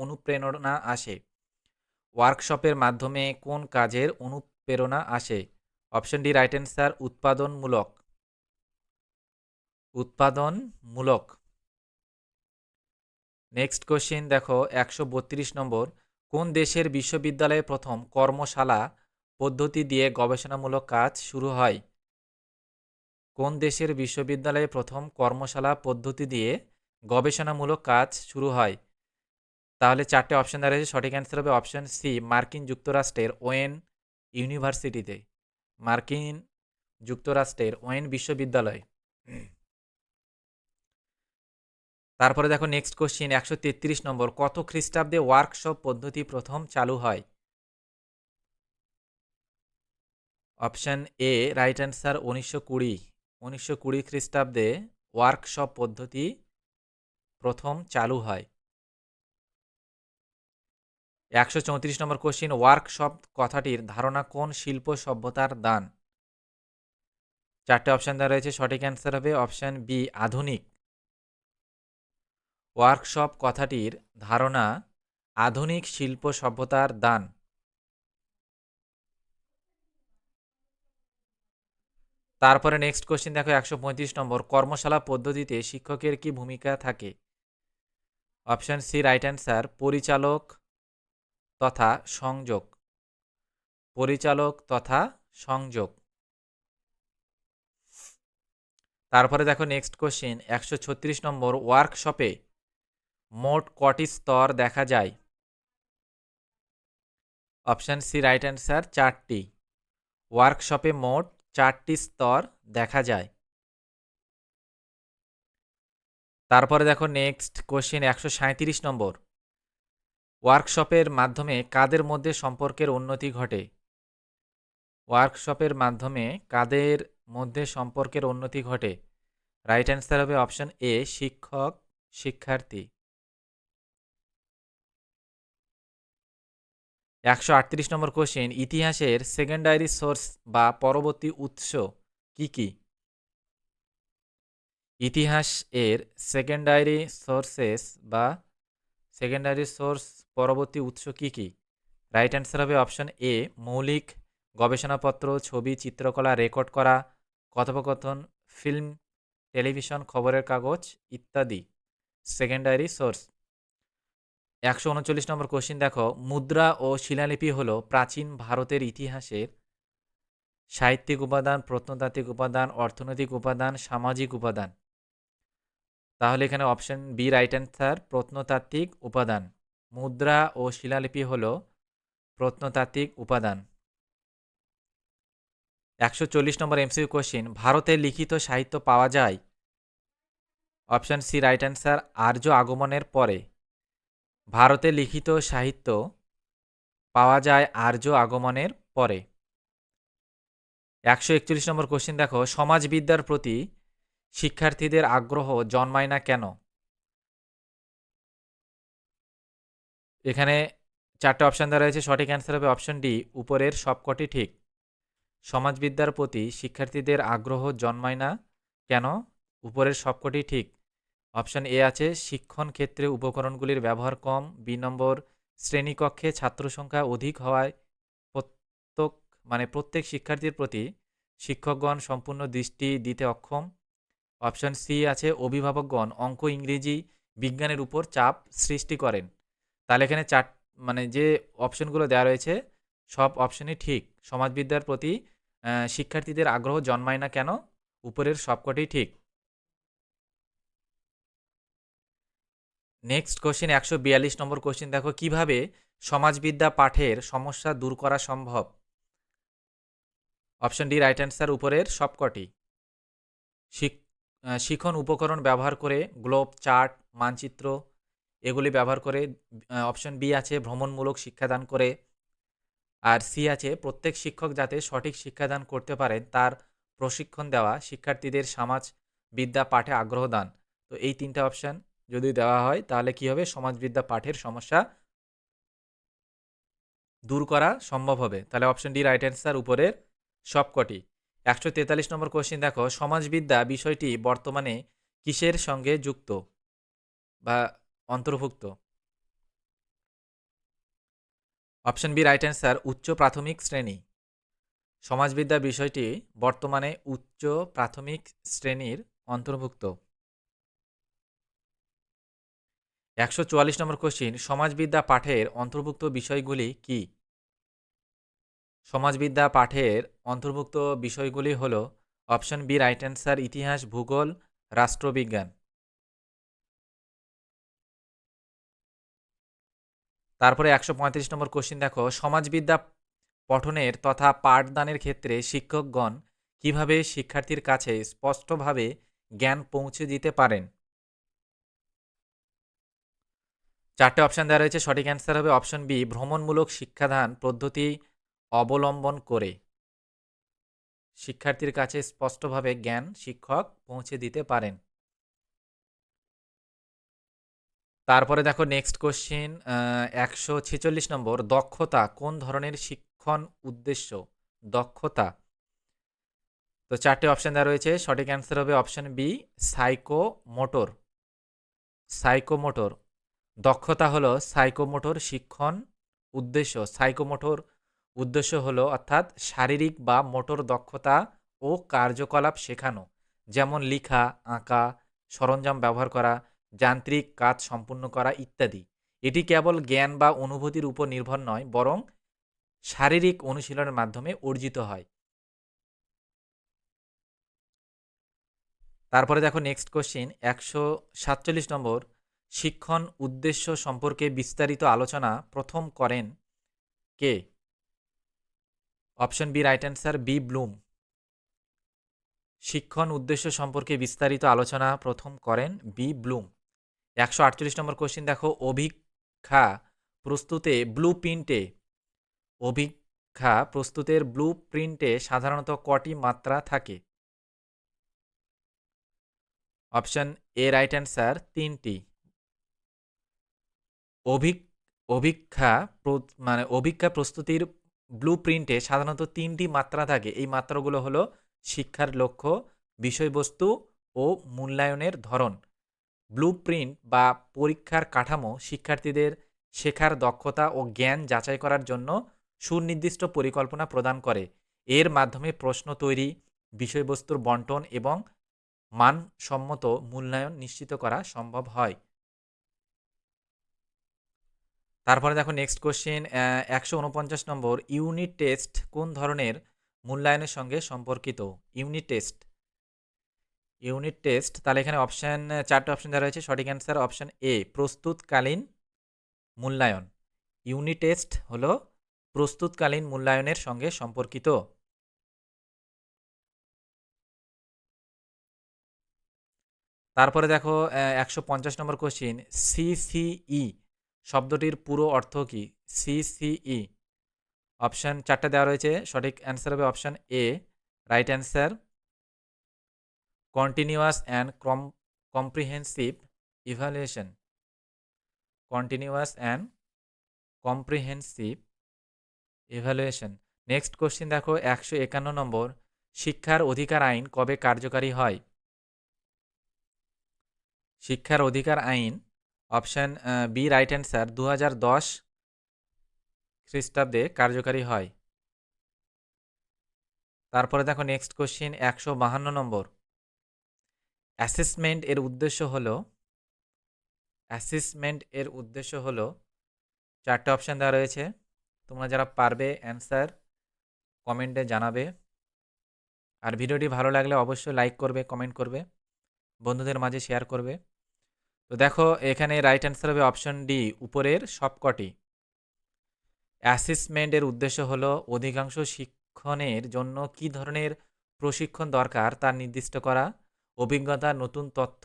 অনুপ্রেরণা আসে? ওয়ার্কশপের মাধ্যমে কোন কাজের অনুপ্রেরণা আসে? অপশন ডি রাইট অ্যান্সার, উৎপাদনমূলক। উৎপাদনমূলক। নেক্সট কোশ্চেন দেখো 132 নম্বর, কোন দেশের বিশ্ববিদ্যালয়ে প্রথম কর্মশালা পদ্ধতি দিয়ে গবেষণামূলক কাজ শুরু হয়? কোন দেশের বিশ্ববিদ্যালয়ে প্রথম কর্মশালা পদ্ধতি দিয়ে গবেষণামূলক কাজ শুরু হয়? তাহলে 4টে অপশন দেওয়া রয়েছে, সঠিক অ্যান্সার হবে অপশন সি, মার্কিন যুক্তরাষ্ট্রের ওয়েন ইউনিভার্সিটিতে। মার্কিন যুক্তরাষ্ট্রের ওয়েন বিশ্ববিদ্যালয়। তারপরে দেখো নেক্সট কোশ্চিন 133 নম্বর, কত খ্রিস্টাব্দে ওয়ার্কশপ পদ্ধতি প্রথম চালু হয়? অপশন এ রাইট অ্যান্সার 1920 খ্রিস্টাব্দে ওয়ার্কশপ পদ্ধতি প্রথম চালু হয়। 134 নম্বর কোশ্চিন, ওয়ার্কশপ কথাটির ধারণা কোন শিল্প সভ্যতার দান? 4টে অপশন দেওয়া রয়েছে, সঠিক অ্যান্সার হবে অপশন বি, আধুনিক। ওয়ার্কশপ কথাটির ধারণা আধুনিক শিল্প সভ্যতার দান। তারপরে নেক্সট কোশ্চেন দেখো 135 নম্বর, কর্মশালা পদ্ধতিতে শিক্ষকের কি ভূমিকা থাকে? অপশন সি রাইট অ্যান্সার, পরিচালক তথা সংযোগ। পরিচালক তথা সংযোগ। তারপরে দেখো নেক্সট কোশ্চেন 136 নম্বর, ওয়ার্কশপে মোট কটি স্তর দেখা যায়? অপশন সি রাইট অ্যান্সার, 4টি। ওয়ার্কশপে মোট 4টি স্তর দেখা যায়। তারপরে দেখো নেক্সট কোশ্চেন 137 নম্বর, ওয়ার্কশপের মাধ্যমে কাদের মধ্যে সম্পর্কের উন্নতি ঘটে? ওয়ার্কশপের মাধ্যমে কাদের মধ্যে সম্পর্কের উন্নতি ঘটে? রাইট অ্যান্সার হবে অপশন এ, শিক্ষক শিক্ষার্থী। 138 নম্বর কোশ্চেন, ইতিহাসের সেকেন্ডারি সোর্স বা পরবর্তী উৎস কি কি? ইতিহাস এর সেকেন্ডারি সোর্সেস বা সেকেন্ডারি সোর্স পরবর্তী উৎস কি কি? রাইট অ্যান্সার হবে অপশন এ, মৌলিক গবেষণাপত্র, ছবি, চিত্রকলা, রেকর্ড করা, কথোপকথন, ফিল্ম, টেলিভিশন, খবরের কাগজ ইত্যাদি। Secondary source. 139 নম্বর কোশ্চিন দেখো, মুদ্রা ও শিলালিপি হলো প্রাচীন ভারতের ইতিহাসের সাহিত্যিক উপাদান, প্রত্নতাত্ত্বিক উপাদান, অর্থনৈতিক উপাদান, সামাজিক উপাদান। তাহলে এখানে অপশন বি রাইট অ্যান্সার, প্রত্নতাত্ত্বিক উপাদান। মুদ্রা ও শিলালিপি হলো প্রত্নতাত্ত্বিক উপাদান। 140 নম্বর এমসিকিউ কোশ্চিন, ভারতে লিখিত সাহিত্য পাওয়া যায়। অপশন সি রাইট অ্যান্সার, আর্য আগমনের পরে। ভারতে লিখিত সাহিত্য পাওয়া যায় আর্য আগমনের পরে। 141 নম্বর কোশ্চিন দেখো, সমাজবিদ্যার প্রতি শিক্ষার্থীদের আগ্রহ জন্মায় না কেন? এখানে 4টে অপশন দেওয়া রয়েছে, সঠিক অ্যান্সার হবে অপশন ডি, উপরের সবকটি ঠিক। সমাজবিদ্যার প্রতি শিক্ষার্থীদের আগ্রহ জন্মায় না কেন? উপরের সবকটি ঠিক। অপশন এ আছে, শিক্ষণ ক্ষেত্রে উপকরণগুলির ব্যবহার কম। বি নম্বর, শ্রেণীকক্ষে ছাত্র সংখ্যা অধিক হওয়ায় প্রত্যেক শিক্ষার্থীর প্রতি শিক্ষকগণ সম্পূর্ণ দৃষ্টি দিতে অক্ষম। অপশন সি আছে, অভিভাবকগণ অঙ্ক, ইংরেজি, বিজ্ঞানের উপর চাপ সৃষ্টি করেন। তাহলে এখানে যে অপশনগুলো দেওয়া রয়েছে সব অপশনই ঠিক। সমাজবিদ্যার প্রতি শিক্ষার্থীদের আগ্রহ জন্মায় না কেন? উপরের সবকটি ঠিক। নেক্সট কোশ্চিন 142 নম্বর কোশ্চিন দেখো, কিভাবে সমাজবিদ্যা পাঠের সমস্যা দূর করা সম্ভব? অপশন ডি রাইট অ্যান্সার, উপরের সবকটি। শিখন উপকরণ ব্যবহার করে, গ্লোব, চার্ট, মানচিত্র এগুলি ব্যবহার করে। অপশন বি আছে, ভ্রমণমূলক শিক্ষাদান করে। আর সি আছে, প্রত্যেক শিক্ষক যাতে সঠিক শিক্ষাদান করতে পারেন তার প্রশিক্ষণ দেওয়া, শিক্ষার্থীদের সমাজবিদ্যা পাঠে আগ্রহ দান। তো এই 3টে অপশন যদি দেওয়া হয় তাহলে কি হবে, সমাজবিদ্যা পাঠের সমস্যা দূর করা সম্ভব হবে। তাহলে অপশন ডি রাইট অ্যান্সার, উপরের সবকটি। 143 নম্বর কোশ্চিন দেখো, সমাজবিদ্যা বিষয়টি বর্তমানে কিসের সঙ্গে যুক্ত বা অন্তর্ভুক্ত? অপশন বি রাইট অ্যান্সার, উচ্চ প্রাথমিক শ্রেণী। সমাজবিদ্যা বিষয়টি বর্তমানে উচ্চ প্রাথমিক শ্রেণীর অন্তর্ভুক্ত। 144 নম্বর কোশ্চিন, সমাজবিদ্যা পাঠের অন্তর্ভুক্ত বিষয়গুলি কি? সমাজবিদ্যা পাঠের অন্তর্ভুক্ত বিষয়গুলি হল অপশন বি রাইট অ্যান্সার, ইতিহাস, ভূগোল, রাষ্ট্রবিজ্ঞান। তারপরে 135 নম্বর কোশ্চিন দেখো, সমাজবিদ্যা পঠনের তথা পাঠদানের ক্ষেত্রে শিক্ষকগণ কিভাবে শিক্ষার্থীর কাছে স্পষ্টভাবে জ্ঞান পৌঁছে দিতে পারেন? 4টে অপশন দেওয়া রয়েছে, সঠিক অ্যান্সার হবে অপশন বি, ভ্রমণমূলক শিক্ষাদান পদ্ধতি অবলম্বন করে শিক্ষার্থীর কাছে স্পষ্টভাবে জ্ঞান শিক্ষক পৌঁছে দিতে পারেন। তারপরে দেখো নেক্সট কোশ্চিন 146 নম্বর, দক্ষতা কোন ধরনের শিক্ষণ উদ্দেশ্য? দক্ষতা। তো 4টে অপশন দেওয়া রয়েছে, সঠিক অ্যান্সার হবে অপশন বি, সাইকোমোটর। সাইকোমোটর দক্ষতা হলো সাইকোমোটর শিক্ষণ উদ্দেশ্য। সাইকোমোটর উদ্দেশ্য হলো অর্থাৎ শারীরিক বা মোটর দক্ষতা ও কার্যকলাপ শেখানো, যেমন লেখা, আঁকা, সরঞ্জাম ব্যবহার করা, যান্ত্রিক কাজ সম্পূর্ণ করা ইত্যাদি। এটি কেবল জ্ঞান বা অনুভূতির উপর নির্ভর নয়, বরং শারীরিক অনুশীলনের মাধ্যমে অর্জিত হয়। তারপরে দেখো নেক্সট কোশ্চিন 147 নম্বর, শিক্ষণ উদ্দেশ্য সম্পর্কে বিস্তারিত আলোচনা প্রথম করেন কে? Option B right answer, B Bloom. শিক্ষণ উদ্দেশ্য সম্পর্কে বিস্তারিত আলোচনা প্রথম করেন বি ব্লুম। 148 নম্বর কোশ্চিন দেখো, অভিক্ষা প্রস্তুতের ব্লু প্রিন্টে সাধারণত কটি মাত্রা থাকে? অপশন এ রাইট অ্যান্সার, 3টি। অভিক্ষা প্রস্তুতির ব্লু প্রিন্টে সাধারণত 3টি মাত্রা থাকে। এই মাত্রাগুলো হলো শিক্ষার লক্ষ্য, বিষয়বস্তু ও মূল্যায়নের ধরন। ব্লু প্রিন্ট বা পরীক্ষার কাঠামো শিক্ষার্থীদের শেখার দক্ষতা ও জ্ঞান যাচাই করার জন্য সুনির্দিষ্ট পরিকল্পনা প্রদান করে। এর মাধ্যমে প্রশ্ন তৈরি, বিষয়বস্তুর বন্টন এবং মানসম্মত মূল্যায়ন নিশ্চিত করা সম্ভব হয়। তারপরে দেখো নেক্সট কোশ্চেন ১৪৯ নম্বর, ইউনিট টেস্ট কোন ধরনের মূল্যায়নের সঙ্গে সম্পর্কিত? ইউনিট টেস্ট তাহলে এখানে অপশান ৪টে অপশান দেওয়া রয়েছে। সঠিক অ্যান্সার অপশান এ, প্রস্তুতকালীন মূল্যায়ন। ইউনিট টেস্ট হলো প্রস্তুতকালীন মূল্যায়নের সঙ্গে সম্পর্কিত। তারপরে দেখো ১৫০ নম্বর কোশ্চিন, সিসিই শব্দটির পুরো অর্থ কি? সিসিই অপশান ৪টা দেওয়া রয়েছে। সঠিক অ্যান্সার হবে option A, right answer continuous and comprehensive evaluation. Continuous and comprehensive evaluation. Next question দেখো ১৫১ নম্বর, শিক্ষার অধিকার আইন কবে কার্যকারী হয়? শিক্ষার অধিকার আইন অপশান বি, রাইট অ্যান্সার ২০১০ খ্রিস্টাব্দে কার্যকারী হয়। তারপরে দেখো নেক্সট কোশ্চিন ১৫২ নম্বর, অ্যাসেসমেন্ট এর উদ্দেশ্য হলো ৪টে অপশান দেওয়া রয়েছে। তোমরা যারা পারবে অ্যান্সার কমেন্টে জানাবে। আর ভিডিওটি ভালো লাগলে অবশ্যই লাইক করবে, কমেন্ট করবে, বন্ধুদের মাঝে শেয়ার করবে। তো দেখো এখানে রাইট অ্যান্সার হবে অপশন ডি, উপরের সবকটি। অ্যাসেসমেন্ট এর উদ্দেশ্য হলো অধিকাংশ শিক্ষণের জন্য কী ধরনের প্রশিক্ষণ দরকার তা নির্দিষ্ট করা, অভিজ্ঞতা, নতুন তথ্য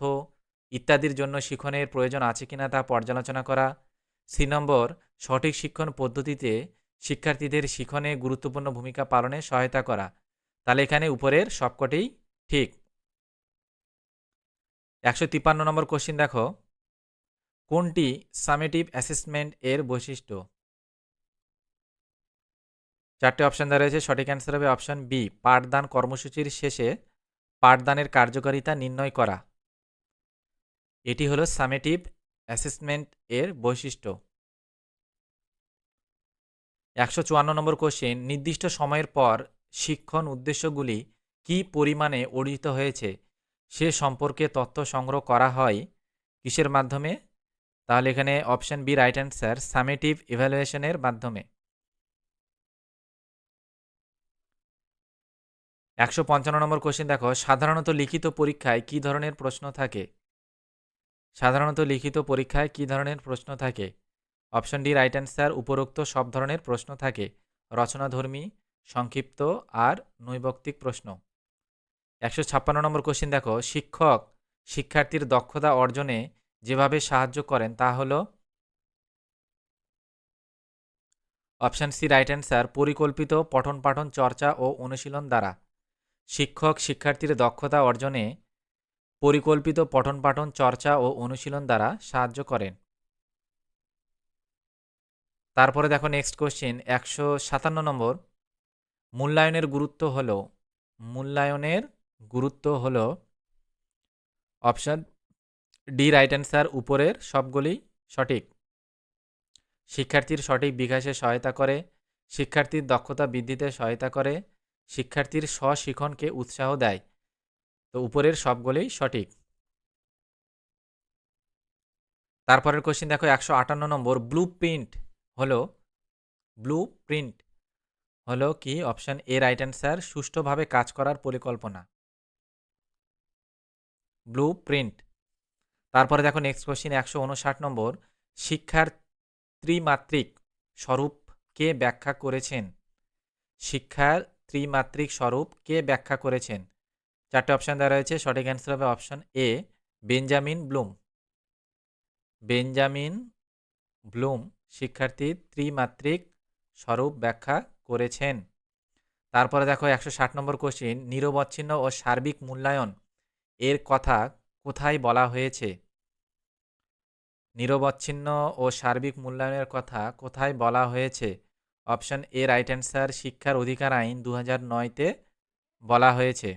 ইত্যাদির জন্য শিক্ষণের প্রয়োজন আছে কিনা তা পর্যালোচনা করা। সি নম্বর, সঠিক শিক্ষণ পদ্ধতিতে শিক্ষার্থীদের শিক্ষণে গুরুত্বপূর্ণ ভূমিকা পালনে সহায়তা করা। তাহলে এখানে উপরের সবকটি ঠিক। ১৫৩ নম্বর কোশ্চিন দেখো, কোনটি সামেটিভ অ্যাসেসমেন্ট এর বৈশিষ্ট্য? ৪টে অপশান দেওয়া রয়েছে। সঠিক অ্যান্সার হবে অপশান বি, পাঠদান কর্মসূচির শেষে পাঠদানের কার্যকারিতা নির্ণয় করা। এটি হলো সামেটিভ অ্যাসেসমেন্ট এর বৈশিষ্ট্য। ১৫৪ নম্বর কোশ্চেন, নির্দিষ্ট সময়ের পর শিক্ষণ উদ্দেশ্যগুলি কী পরিমাণে অর্জিত হয়েছে সে সম্পর্কে তথ্য সংগ্রহ করা হয় কিসের মাধ্যমে? তাহলে এখানে option B, right answer summative ইভ্যালুয়েশনের মাধ্যমে। ১৫৫ নম্বর কোশ্চেন দেখো, সাধারণত লিখিত পরীক্ষায় কী ধরনের প্রশ্ন থাকে? সাধারণত লিখিত পরীক্ষায় কী ধরনের প্রশ্ন থাকে? অপশন ডি, রাইট অ্যান্সার উপরোক্ত সব ধরনের প্রশ্ন থাকে, রচনাধর্মী, সংক্ষিপ্ত আর নৈবক্তিক প্রশ্ন। ১৫৬ নম্বর কোশ্চেন দেখো, শিক্ষক শিক্ষার্থীর দক্ষতা অর্জনে যেভাবে সাহায্য করেন তা হলো? অপশান সি, রাইট অ্যান্সার পরিকল্পিত পঠন পাঠন চর্চা ও অনুশীলন দ্বারা। শিক্ষক শিক্ষার্থীর দক্ষতা অর্জনে পরিকল্পিত পঠন পাঠন চর্চা ও অনুশীলন দ্বারা সাহায্য করেন। তারপরে দেখো নেক্সট কোশ্চেন ১৫৭ নম্বর, মূল্যায়নের গুরুত্ব হলো অপশান ডি, রাইট অ্যান্সার উপরের সবগুলি সঠিক। শিক্ষার্থীর সঠিক বিকাশে সহায়তা করে, শিক্ষার্থীর দক্ষতা বৃদ্ধিতে সহায়তা করে, শিক্ষার্থীর স্বশিক্ষণকে উৎসাহ দেয়। তো উপরের সবগুলোই সঠিক। তারপরের কোশ্চেন দেখো ১৫৮ নম্বর, ব্লু প্রিন্ট হলো কি? অপশান এ, রাইট অ্যান্সার সুষ্ঠুভাবে কাজ করার পরিকল্পনা। Blue print. তারপরে দেখো নেক্সট কোশ্চেন ১৫৯ নম্বর, শিক্ষার ত্রিমাত্রিক স্বরূপ কে ব্যাখ্যা করেছেন? শিক্ষার ত্রিমাত্রিক স্বরূপ কে ব্যাখ্যা করেছেন? ৪টে অপশান দেওয়া রয়েছে। সঠিক অ্যান্সার হবে অপশান এ, বেঞ্জামিন ব্লুম শিক্ষার্থীর ত্রিমাত্রিক স্বরূপ ব্যাখ্যা করেছেন। তারপরে দেখো ১৬০ নম্বর কোশ্চিন, নিরবচ্ছিন্ন ও সার্বিক মূল্যায়ন এর কথা কোথায় বলা হয়েছে? নিরবচ্ছিন্ন ও সার্বিক মূল্যায়নের কথা কোথায় বলা হয়েছে? অপশান এ, রাইট অ্যান্সার শিক্ষার অধিকার আইন ২০০৯-তে বলা হয়েছে।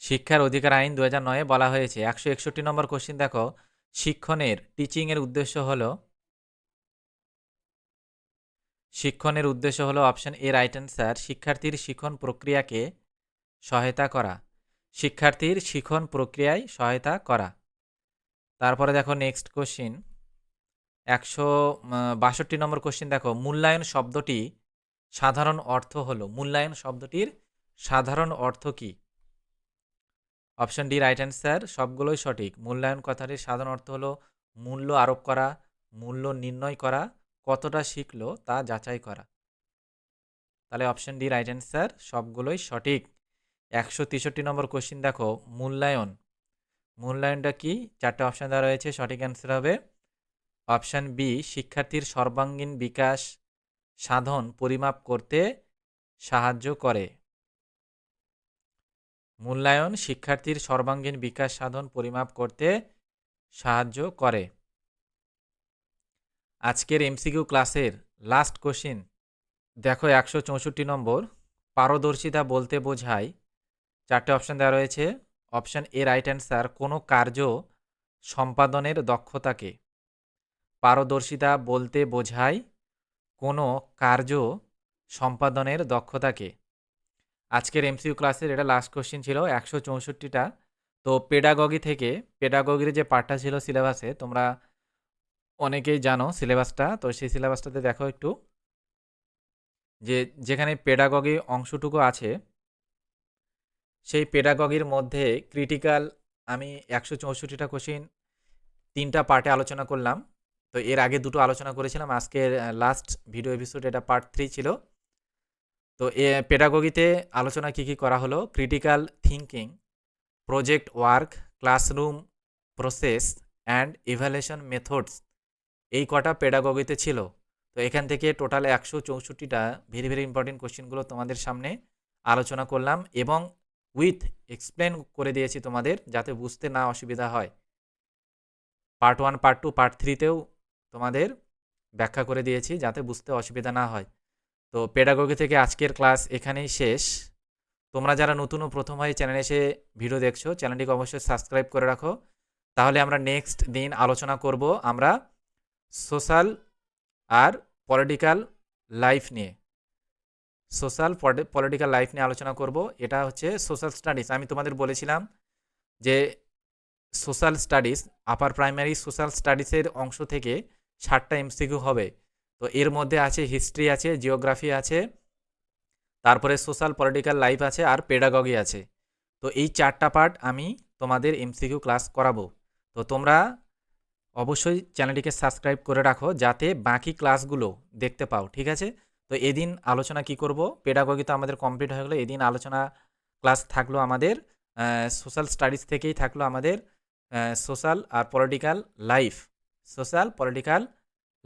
শিক্ষার অধিকার আইন ২০০৯-এ বলা হয়েছে। ১৬১ নম্বর কোশ্চিন দেখো, শিক্ষণের টিচিংয়ের উদ্দেশ্য হলো? শিক্ষণের উদ্দেশ্য হলো অপশন এ রাইট অ্যান্সার শিক্ষার্থীর শিক্ষণ প্রক্রিয়াকে সহায়তা করা। শিক্ষার্থীর শিক্ষণ প্রক্রিয়ায় সহায়তা করা। তারপরে দেখো নেক্সট কোশ্চিন 162 নম্বর কোশ্চিন দেখো, মূল্যায়ন শব্দটি সাধারণ অর্থ হলো, মূল্যায়ন শব্দটির সাধারণ অর্থ কি? অপশন ডি রাইট অ্যান্সার, সবগুলোই সঠিক। মূল্যায়ন কথাটির সাধারণ অর্থ হলো মূল্য আরোপ করা, মূল্য নির্ণয় করা, কতটা শিখলো তা যাচাই করা। তাহলে অপশন ডি রাইট অ্যান্সার, সবগুলোই সঠিক। 163 নম্বর কোশ্চিন দেখো, মূল্যায়ন, মূল্যায়নটা কি? 4টে অপশন দেওয়া রয়েছে, সঠিক অ্যান্সার হবে অপশন বি, শিক্ষার্থীর সর্বাঙ্গীন বিকাশ সাধন পরিমাপ করতে সাহায্য করে। মূল্যায়ন শিক্ষার্থীর সর্বাঙ্গীন বিকাশ সাধন পরিমাপ করতে সাহায্য করে। আজকের এমসিকিউ ক্লাসের লাস্ট কোশ্চিন দেখো 164 নম্বর, পারদর্শিতা বলতে বোঝায়, 4টে অপশন দেওয়া রয়েছে। অপশন এ রাইট অ্যান্সার, কোনো কার্য সম্পাদনের দক্ষতাকে। পারদর্শিতা বলতে বোঝায় কোনো কার্য সম্পাদনের দক্ষতাকে। আজকের এমসিকিউ ক্লাসের এটা লাস্ট কোশ্চিন ছিল 164টা। তো পেডাগগি থেকে, পেডাগগির যে পার্টটা ছিল সিলেবাসে, তোমরা অনেকেই জানো সিলেবাসটা, তো সেই সিলেবাসটাতে দেখো একটু, যে যেখানে পেডাগগি অংশটুকু আছে, সেই পেডাগগির মধ্যে ক্রিটিক্যাল আমি 164টা কোশ্চিন 3টা পার্টে আলোচনা করলাম। তো এর আগে 2টো আলোচনা করেছিলাম, আজকের লাস্ট ভিডিও এপিসোড এটা পার্ট 3 ছিল। তো পেডাগগিতে আলোচনা কি করা হলো, critical thinking, project work, classroom process and evaluation methods, এই কটা পেডাগগিতে ছিল। তো এখান থেকে টোটাল 164টা ভেরি ভেরি ইম্পর্টেন্ট কোশ্চেনগুলো তোমাদের সামনে আলোচনা করলাম এবং উইথ এক্সপ্লেন করে দিয়েছি তোমাদের, যাতে বুঝতে না অসুবিধা হয়। পার্ট 1, পার্ট 2, পার্ট 3তেও তোমাদের ব্যাখ্যা করে দিয়েছি, যাতে বুঝতে অসুবিধা না হয়। তো পেডাগগি থেকে আজকের ক্লাস এখানেই শেষ। তোমরা যারা নতুন ও প্রথম হয় চ্যানেলে এসে ভিডিও দেখছো, চ্যানেলটিকে অবশ্যই সাবস্ক্রাইব করে রাখো। তাহলে আমরা নেক্সট দিন আলোচনা করব আমরা সোশ্যাল আর পলিটিক্যাল লাইফ নিয়ে, সোশ্যাল পলিটিক্যাল লাইফ নিয়ে আলোচনা করব। এটা হচ্ছে সোশ্যাল স্টাডিজ। আমি তোমাদের বলেছিলাম যে social studies, upper primary social স্টাডিজের অংশ থেকে 60টা এমসিকিউ হবে। তো এর মধ্যে আছে হিস্ট্রি আছে, জিওগ্রাফি আছে, তারপরে সোশ্যাল পলিটিক্যাল লাইফ আছে, আর পেডাগগি আছে। তো এই 4টা পার্ট আমি তোমাদের এমসিকিউ ক্লাস করাবো। তো তোমরা অবশ্যই চ্যানেলটিকে সাবস্ক্রাইব করে রাখো, যাতে বাকি ক্লাসগুলো দেখতে পাও, ঠিক আছে? তো এদিন আলোচনা কি করব, পেডাগগি তো আমাদের কমপ্লিট হয়ে গেলো, এদিন আলোচনা ক্লাস থাকলো আমাদের সোশ্যাল স্টাডিজ থেকেই থাকলো আমাদের সোশ্যাল আর political life, social political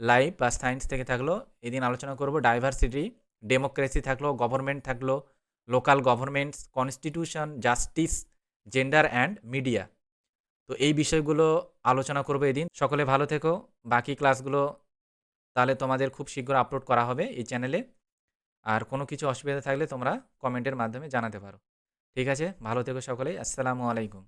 life বা সায়েন্স থেকে থাকলো। এদিন আলোচনা করব ডাইভার্সিটি, ডেমোক্রেসি থাকলো, গভর্নমেন্ট থাকলো, local governments, constitution, justice, gender and media. তো এই বিষয়গুলো আলোচনা করবো এদিন। সকলে ভালো থেকো। বাকি ক্লাসগুলো তাহলে তোমাদের খুব শীঘ্র আপলোড করা হবে এই চ্যানেলে। আর কোনো কিছু অসুবিধা থাকলে তোমরা কমেন্টের মাধ্যমে জানাতে পারো, ঠিক আছে? ভালো থেকো সকলেই। আসসালামু আলাইকুম।